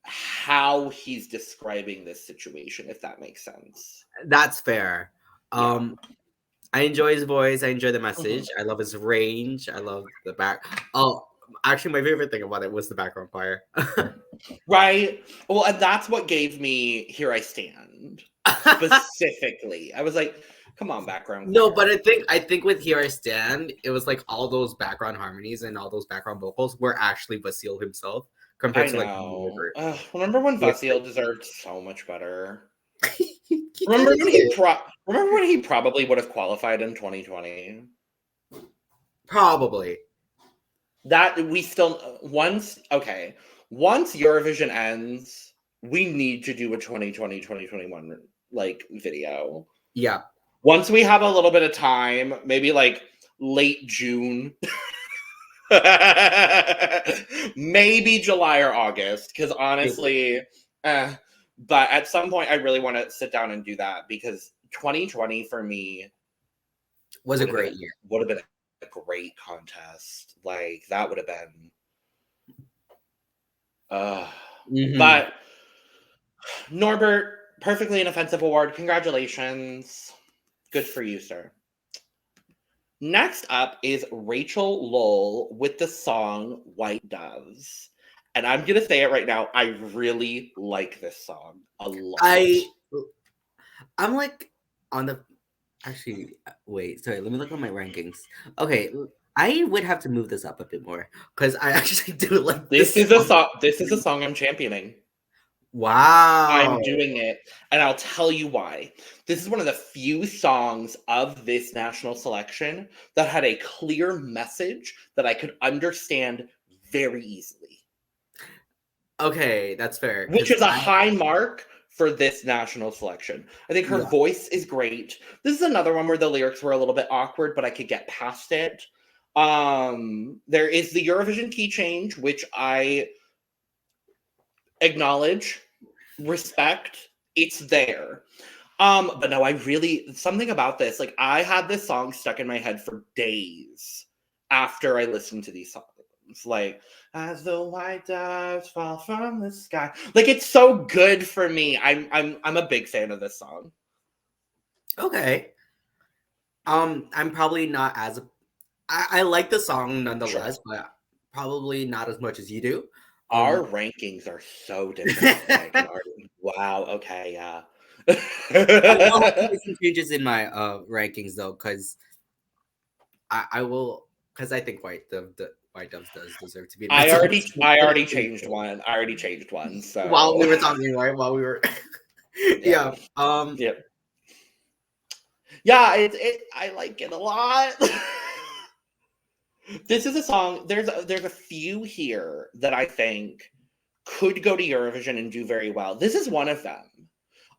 how he's describing this situation, if that makes sense. That's fair. I enjoy his voice. I enjoy the message. I love his range. I love the back. Oh, actually, my favorite thing about it was the background choir. Right. Well, and that's what gave me Here I Stand specifically. I was like, come on, background choir. No, but I think with Here I Stand, it was like all those background harmonies and all those background vocals were actually Vasile himself compared to like remember when Vasile deserved so much better? Remember when he probably would have qualified in 2020? Probably. That we still once Eurovision ends, we need to do a 2020-2021 like video. Yeah. Once we have a little bit of time, maybe like late June. Maybe July or August, because honestly, but at some point I really want to sit down and do that, because 2020 for me was a great year. Would have been a great contest. Like, that would have been but Norbert, perfectly inoffensive award. Congratulations. Good for you, sir. Next up is Rachel Lowell with the song White Doves. And I'm going to say it right now. I really like this song a lot. I'm like on the... Actually, wait. Sorry, let me look at my rankings. Okay, I would have to move this up a bit more because I actually do like this. This is a song I'm championing. Wow. I'm doing it, and I'll tell you why. This is one of the few songs of this national selection that had a clear message that I could understand very easily. Okay, that's fair. Which is a high mark for this national selection. I think her voice is great. This is another one where the lyrics were a little bit awkward, but I could get past it. There is the Eurovision key change, which I acknowledge, respect, it's there. But no, something about this, like, I had this song stuck in my head for days after I listened to these songs. Like, as the white doves fall from the sky. Like, it's so good for me. I'm a big fan of this song. Okay. I'm probably not as I like the song nonetheless, but probably not as much as you do. Our rankings are so different. Wow. Okay. Yeah. I will have to make some changes in my rankings though, because I will, because I think White Doves does deserve to be. I already changed one. So while we were talking, right? While we were, yeah. I like it a lot. This is a song. There's a few here that I think could go to Eurovision and do very well. This is one of them.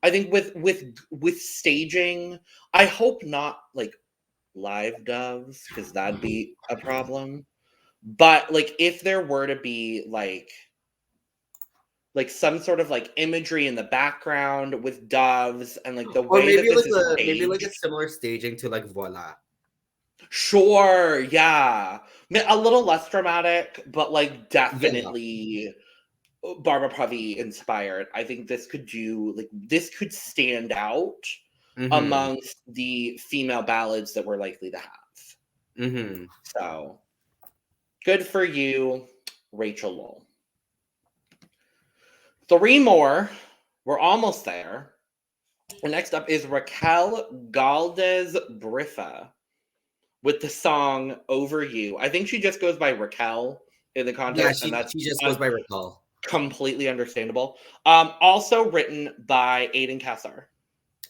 I think with staging, I hope not like live doves, because that'd be a problem. But like, if there were to be like some sort of like imagery in the background with doves and like the way that this is staged, maybe like a similar staging to like Voila. Sure, yeah. A little less dramatic, but like definitely Barbara Pravi inspired. I think this could stand out amongst the female ballads that we're likely to have. So, good for you, Rachel Lowell. 3 more. We're almost there. And next up is Raquel Galdes Briffa with the song Over You. I think she just goes by Raquel, in the contest, Yeah, and that's she just goes by Recall. completely understandable. Also written by Aidan Cassar.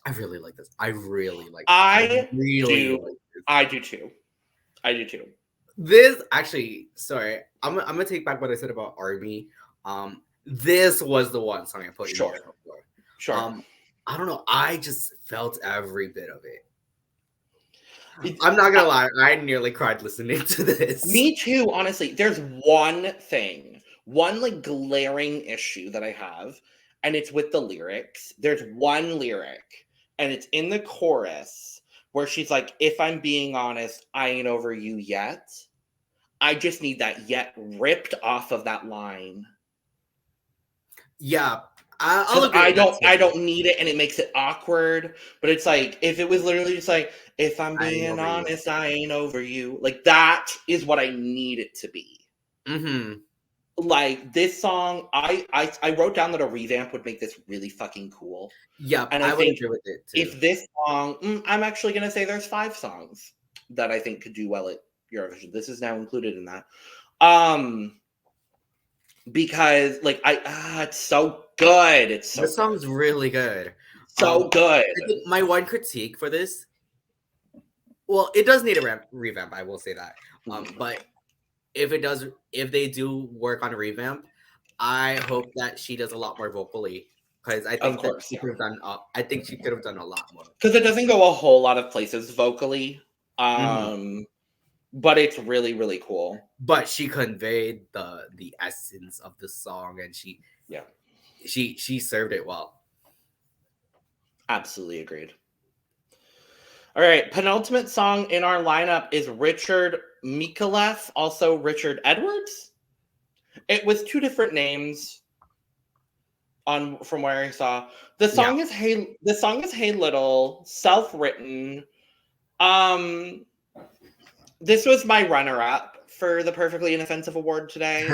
I really like this. I really like this. I really do. like this. I do too. I do too. This actually, sorry, I'm gonna take back what I said about Army. This was the one song I put in Sure. here before. Sure. I don't know. I just felt every bit of it. I'm not gonna lie. I nearly cried listening to this. Me too, honestly. There's one thing, one like glaring issue that I have, and it's with the lyrics. There's one lyric, and it's in the chorus where she's like, "If I'm being honest, I ain't over you yet." I just need that "yet" ripped off of that line. Yeah, I'll agree. I don't need it, and it makes it awkward. But it's like if it was literally just like, "If I'm being honest, I ain't over you." Like that is what I need it to be. Mm-hmm. Like this song, I wrote down that a revamp would make this really fucking cool. Yeah, and I would agree with it too. If this song, I'm actually gonna say there's 5 songs that I think could do well at Eurovision. This is now included in that. Because like it's so good. It's so this song's really good. So good. I think my one critique for this, well, it does need a revamp. I will say that. But if they do work on a revamp, I hope that she does a lot more vocally, because I think she could have done. I think she could have done a lot more. Because it doesn't go a whole lot of places vocally. But it's really, really cool. But she conveyed the essence of the song, and she served it well. Absolutely agreed. All right, penultimate song in our lineup is Richard Mikolev, also Richard Edwards. It was 2 different names from where I saw. The song is Hey Little, self-written. This was my runner-up for the Perfectly Inoffensive Award today.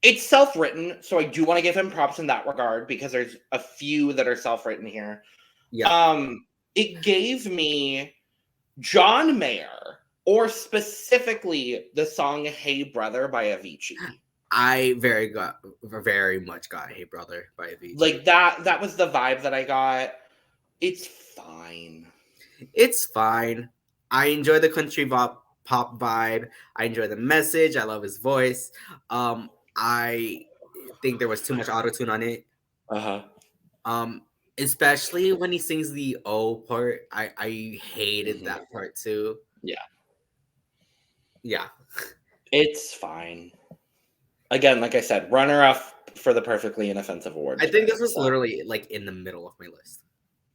It's self-written, so I do want to give him props in that regard, because there's a few that are self-written here. Yeah. It gave me John Mayer, or specifically the song "Hey Brother" by Avicii. I very much got "Hey Brother" by Avicii. Like that was the vibe that I got. It's fine. It's fine. I enjoy the country pop vibe. I enjoy the message. I love his voice. I think there was too much autotune on it. Especially when he sings the O part. I hated that part too. Yeah. It's fine. Again, like I said, runner-up for the Perfectly Inoffensive Award. I think this was literally like in the middle of my list.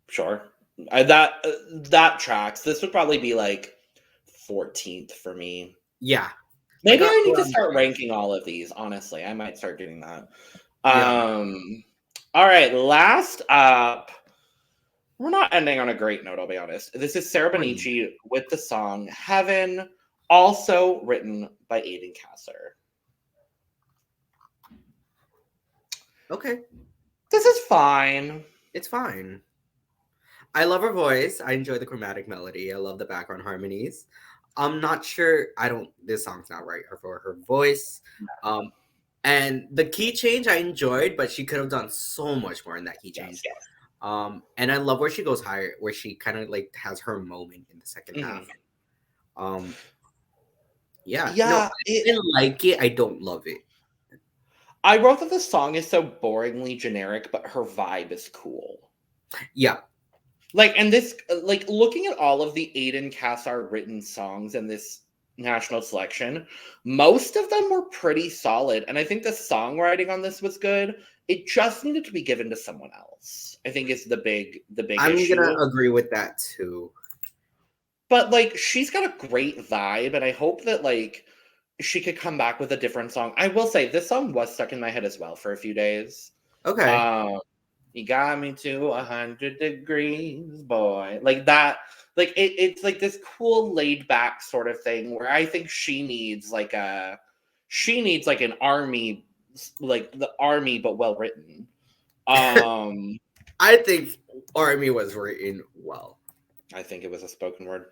Sure. That tracks. This would probably be like 14th for me. Yeah. Maybe I need to start ranking all of these, honestly. I might start doing that. All right, last up. We're not ending on a great note, I'll be honest. This is Sarah Bonici with the song Heaven, also written by Aidan Cassar. Okay. This is fine. It's fine. I love her voice. I enjoy the chromatic melody. I love the background harmonies. I'm not sure. This song's not right for her voice. And the key change I enjoyed, but she could have done so much more in that key change. And I love where she goes higher, where she kind of like has her moment in the second half. No, I didn't like it. I don't love it. I wrote that the song is so boringly generic, but her vibe is cool. Yeah. And this, looking at all of the Aidan Cassar written songs in this national selection, most of them were pretty solid. And I think the songwriting on this was good. It just needed to be given to someone else, I think is the big I'm issue. I'm going to agree with that too. But, she's got a great vibe, and I hope that, she could come back with a different song. I will say, this song was stuck in my head as well for a few days. Okay. You got me to 100 degrees, boy. Like that. It's like this cool laid back sort of thing where I think she needs an army, like the army, but well written. I think Army was written well. I think it was a spoken word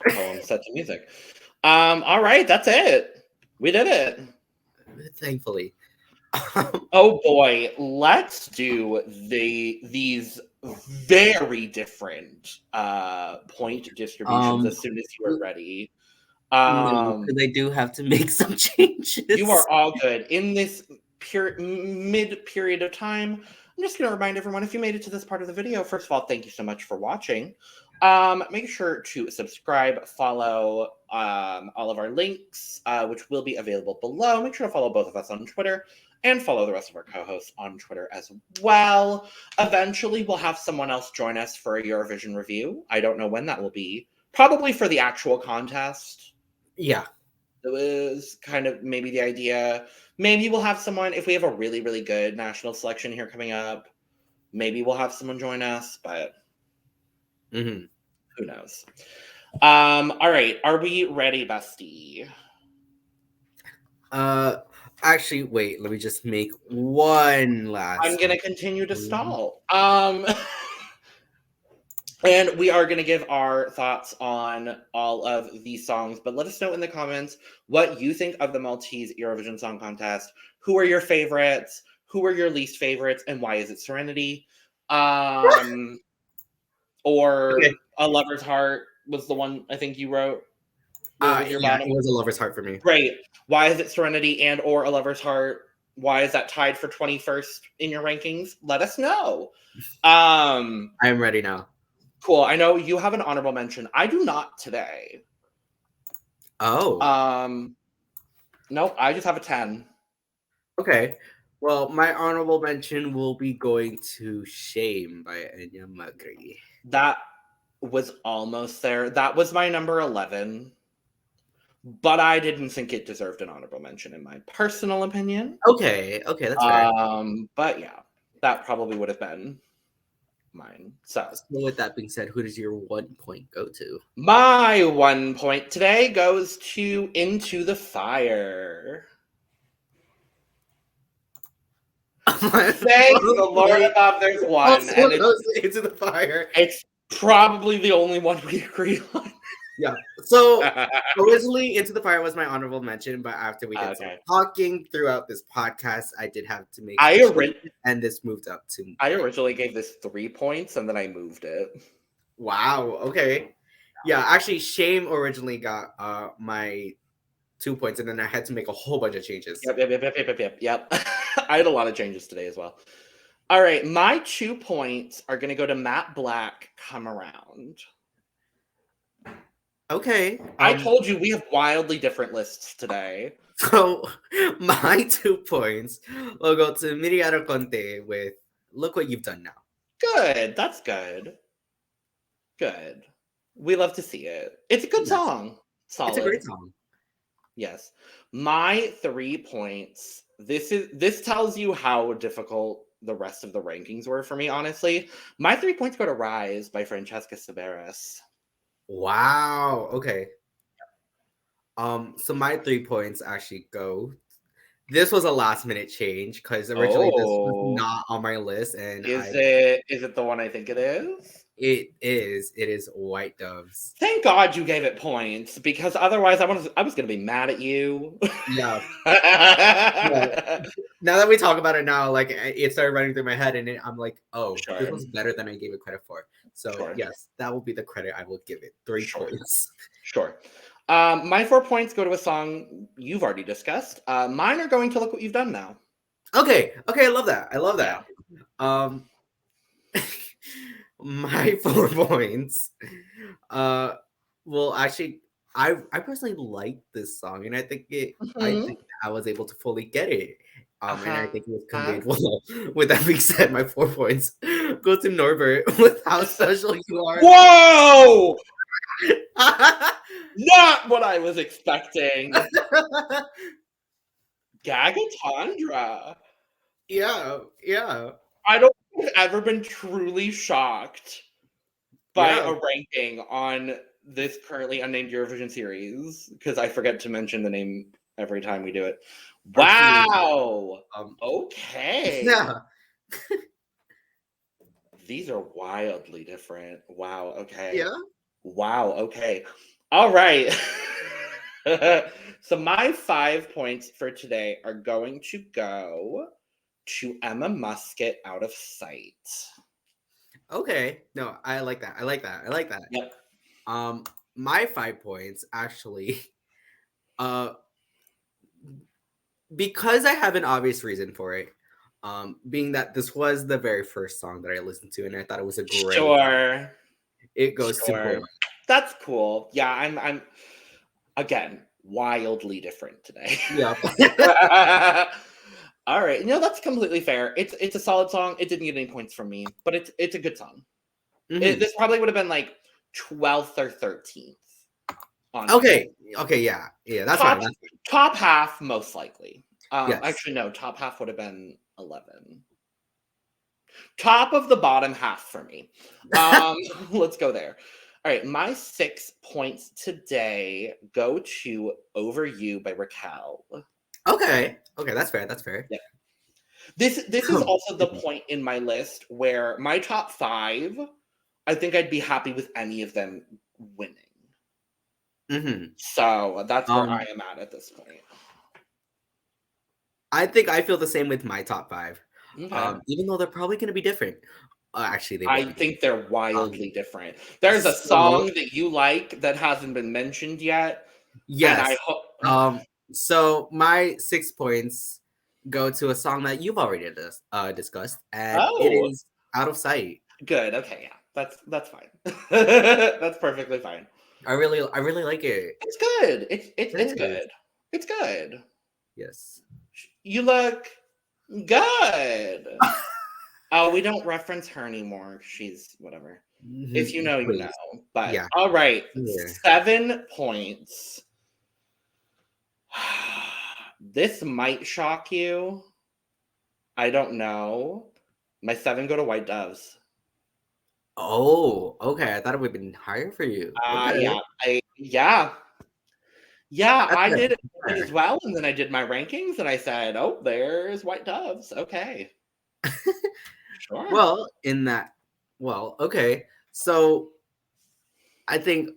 poem set to music. All right, that's it. We did it. Thankfully. Oh boy, let's do these very different point distributions as soon as you are ready. No, because I do have to make some changes. You are all good. In this mid period of time, I'm just going to remind everyone, if you made it to this part of the video, first of all, thank you so much for watching. Make sure to subscribe, follow all of our links, which will be available below. Make sure to follow both of us on Twitter and follow the rest of our co-hosts on Twitter as well. Eventually, we'll have someone else join us for a Eurovision review. I don't know when that will be. Probably for the actual contest. Yeah. It was kind of maybe the idea. Maybe we'll have someone, if we have a really, really good national selection here coming up, maybe we'll have someone join us, but who knows? All right. Are we ready, bestie? Actually, wait, let me just make one last. I'm going to continue to stall. And we are going to give our thoughts on all of these songs, but let us know in the comments what you think of the Maltese Eurovision Song Contest. Who are your favorites? Who are your least favorites? And why is it Serenity? Or okay. A Lover's Heart was the one I think you wrote. Yeah, it was A Lover's Heart for me. Great. Why is it Serenity and or A Lover's Heart? Why is that tied for 21st in your rankings? Let us know. I'm ready now. Cool. I know you have an honorable mention. I do not today. Oh. Nope. I just have a 10. Okay. Well, my honorable mention will be going to Shame by Enya Magri. That was almost there. That was my number 11. But I didn't think it deserved an honorable mention in my personal opinion. Okay, that's fair. But yeah, that probably would have been mine. So with that being said, who does your 1 point go to? My 1 point today goes to Into the Fire. Thank the Lord above, there's one. And it's Into the Fire. It's probably the only one we agree on. Yeah. So originally, Into the Fire was my honorable mention, but after we did some talking throughout this podcast, I did have to make. And this moved up to. I originally gave this 3 points, and then I moved it. Wow. Okay. Yeah. Actually, Shame originally got my 2 points, and then I had to make a whole bunch of changes. Yep. I had a lot of changes today as well. All right, my 2 points are going to go to Matt Blxck. Come Around. Okay. I told you we have wildly different lists today. So my 2 points will go to Miriana Conte with Look What You've Done Now. Good. That's good. Good. We love to see it. It's a good song. Solid. It's a great song. Yes. My 3 points. This tells you how difficult the rest of the rankings were for me, honestly. My 3 points go to Rise by Francesca Sciberras. Wow. Okay. So my 3 points actually go. This was a last minute change because originally this was not on my list. And is it the one I think it is? It is. It is White Doves. Thank God you gave it points, because otherwise I was gonna be mad at you. Yeah. Yeah. Now that we talk about it now, like it started running through my head, and I'm like, oh, this was better than I gave it credit for. So yes, that will be the credit I will give it. 3 points. Sure. My 4 points go to a song you've already discussed. Mine are going to Look What You've Done Now. Okay. I love that. Yeah. My 4 points. Well, actually, I personally like this song, and I think I was able to fully get it. And I think it was conveyed well. With that being said, my 4 points go to Norbert with How Special You Are. Whoa! Not what I was expecting. Gagatandra. Yeah. I don't think I've ever been truly shocked by a ranking on this currently unnamed Eurovision series, because I forget to mention the name every time we do it. Wow. Okay. Yeah. These are wildly different. Wow. Okay. Yeah. Wow. Okay. All right. So my 5 points for today are going to go to Emma Muscat, Out of Sight. Okay. No, I like that. I like that. Yep. My 5 points actually, because I have an obvious reason for it. Being that this was the very first song that I listened to, and I thought it was a great. Sure. It goes to Boy. That's cool. Yeah, I'm again wildly different today. Yeah. All right. No, that's completely fair. It's a solid song. It didn't get any points from me, but it's a good song. Mm-hmm. This probably would have been like 12th or 13th. Okay. Yeah. That's top, right. Top half, most likely. Yes. Actually, no. Top half would have been 11. Top of the bottom half for me. Let's go there. All right, my 6 points today go to Over You by Raquel. Okay, that's fair. Yeah. This is also the point in my list where my top 5, I think I'd be happy with any of them winning. Mm-hmm. So that's where I am at this point. I think I feel the same with my top 5. Okay. Even though they're probably going to be different. Actually, I think they're wildly different. There's a song that you like that hasn't been mentioned yet. Yes. And I hope. So my 6 points go to a song that you've already discussed, and it is Out of Sight. Good. Okay. Yeah. That's fine. That's perfectly fine. I really like it. It's good. It's good. It's good. Yes. You look good. Oh, we don't reference her anymore. She's whatever. Mm-hmm. If you know, you know. But yeah. All right. Yeah. 7 points. This might shock you. I don't know. My 7 go to White Doves. Oh, okay. I thought it would have been higher for you. Okay. Yeah. I did it as well, and then I did my rankings, and I said, "Oh, there's White Doves." Okay. Sure. Well, okay. So I think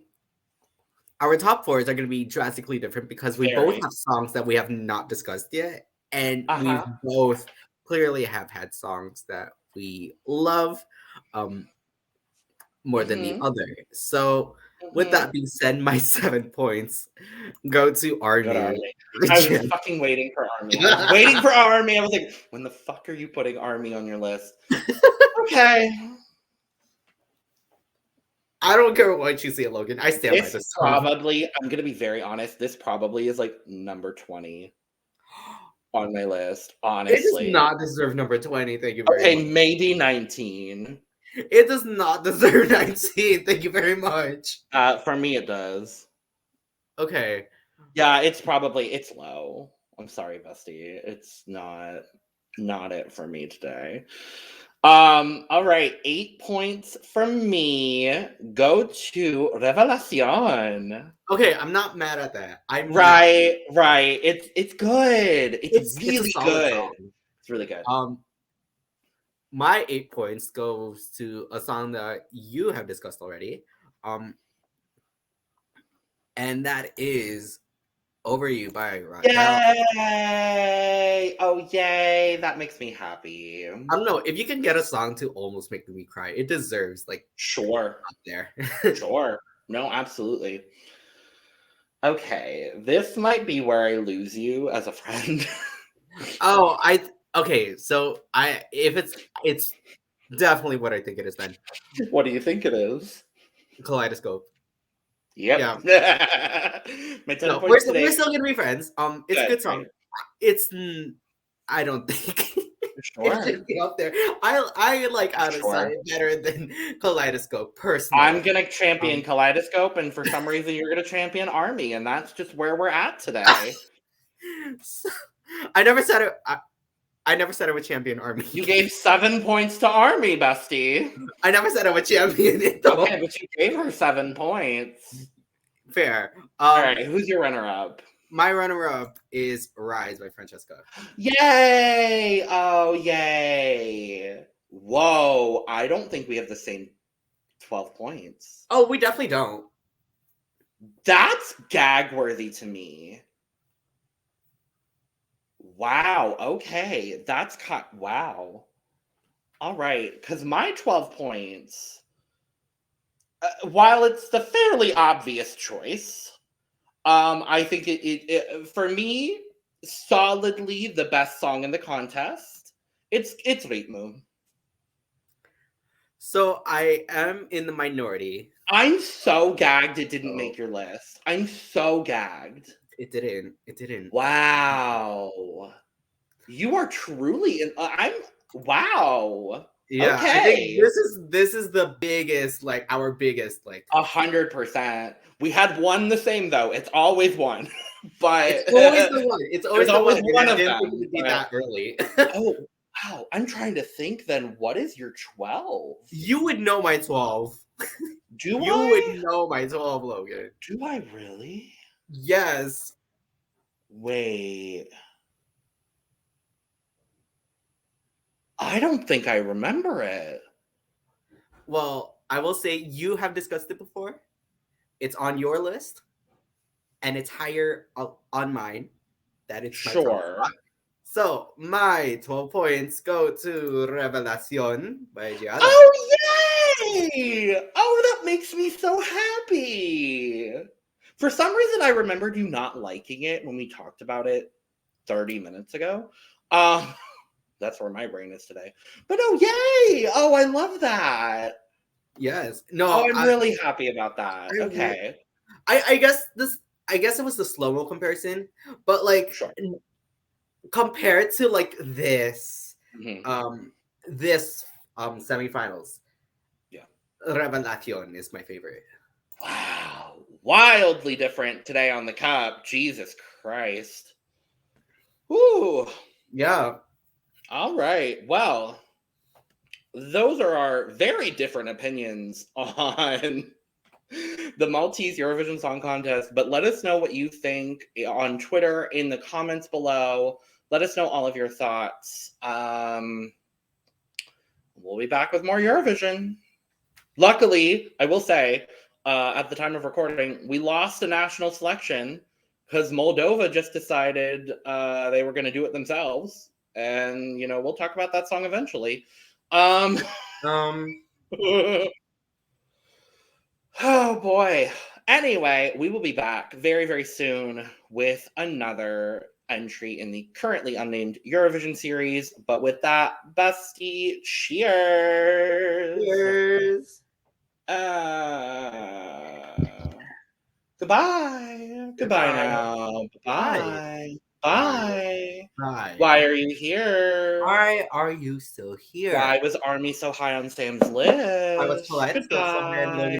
our top 4s are going to be drastically different because we both have songs that we have not discussed yet, and we both clearly have had songs that we love more than the other. So with that being said, my 7 points go to Army. I was fucking waiting for Army. I was like, when the fuck are you putting Army on your list? Okay. I don't care what you say, Logan. I stand by this. Probably, I'm going to be very honest, this probably is like number 20 on my list, honestly. It does not deserve number 20, thank you very much. Okay, maybe 19. It does not deserve 19. Thank you very much. For me, it does. Okay. Yeah, it's low. I'm sorry, bestie. It's not it for me today. All right. 8 points from me go to Revelación. Okay, I'm not mad at that. Right. It's good. It's really good. Song. It's really good. My 8 points goes to a song that you have discussed already. And that is Over You by Raquel. Yay! Oh, yay. That makes me happy. I don't know. If you can get a song to almost make me cry, it deserves, like, sure. Up there. Sure. No, absolutely. Okay. This might be where I lose you as a friend. Okay, so it's definitely what I think it is then. What do you think it is? Kaleidoscope. Yep. Yeah. We're still gonna be friends. It's a good song. I don't think sure. it should be up there. I like Out of Sight better than Kaleidoscope personally. I'm gonna champion Kaleidoscope, and for some reason you're gonna champion Army, and that's just where we're at today. I never said it. I never said I would champion Army. You gave 7 points to Army, bestie. I never said I would champion it, though. Okay, but you gave her 7 points. Fair. All right, who's your runner-up? My runner-up is Rise by Francesca. Yay! Oh, yay. Whoa, I don't think we have the same 12 points. Oh, we definitely don't. That's gag-worthy to me. Wow, okay. That's wow. All right, because my 12 points, while it's the fairly obvious choice, I think it for me, solidly the best song in the contest. It's Ritmu. So I am in the minority. I'm so gagged it didn't make your list. I'm so gagged. It didn't. Wow. You are truly wow. Yeah, Okay. I think this is the biggest, like our biggest, like 100%. We had one the same though. It's always one. But it's always the one. It's always there's always the one one. of I didn't them. think it would be that early. Oh, wow. I'm trying to think then. What is your 12? You would know my 12. Do You I? would know my 12, Logan. Do I really? Yes. Wait. I don't think I remember it. Well, I will say you have discussed it before. It's on your list, and it's higher on mine. That it's my Sure. top 5. So my 12 points go to Revelación by Giada. Oh, yay! Oh, that makes me so happy. For some reason, I remembered you not liking it when we talked about it 30 minutes ago. That's where my brain is today. But oh, yay! Oh, I love that. Yes. No. Oh, I'm really happy about that. Okay. I guess it was the slow-mo comparison, but like Sure. compared to like this, Mm-hmm. this semifinals. Yeah. Revelación is my favorite. Wow. Wildly different today on the cup. Jesus Christ. Woo. Yeah. All right. Well, those are our very different opinions on the Maltese Eurovision Song Contest. But let us know what you think on Twitter in the comments below. Let us know all of your thoughts. We'll be back with more Eurovision. Luckily, I will say, at the time of recording, we lost a national selection because Moldova just decided they were going to do it themselves. And, we'll talk about that song eventually. Oh, boy. Anyway, we will be back very, very soon with another entry in the currently unnamed Eurovision series. But with that, bestie, cheers. Cheers. Goodbye. Goodbye now. Bye. Bye. Bye. Why are you here? Why are you still here? Why was Army so high on Sam's list? I was Kaleidoscope. Goodbye.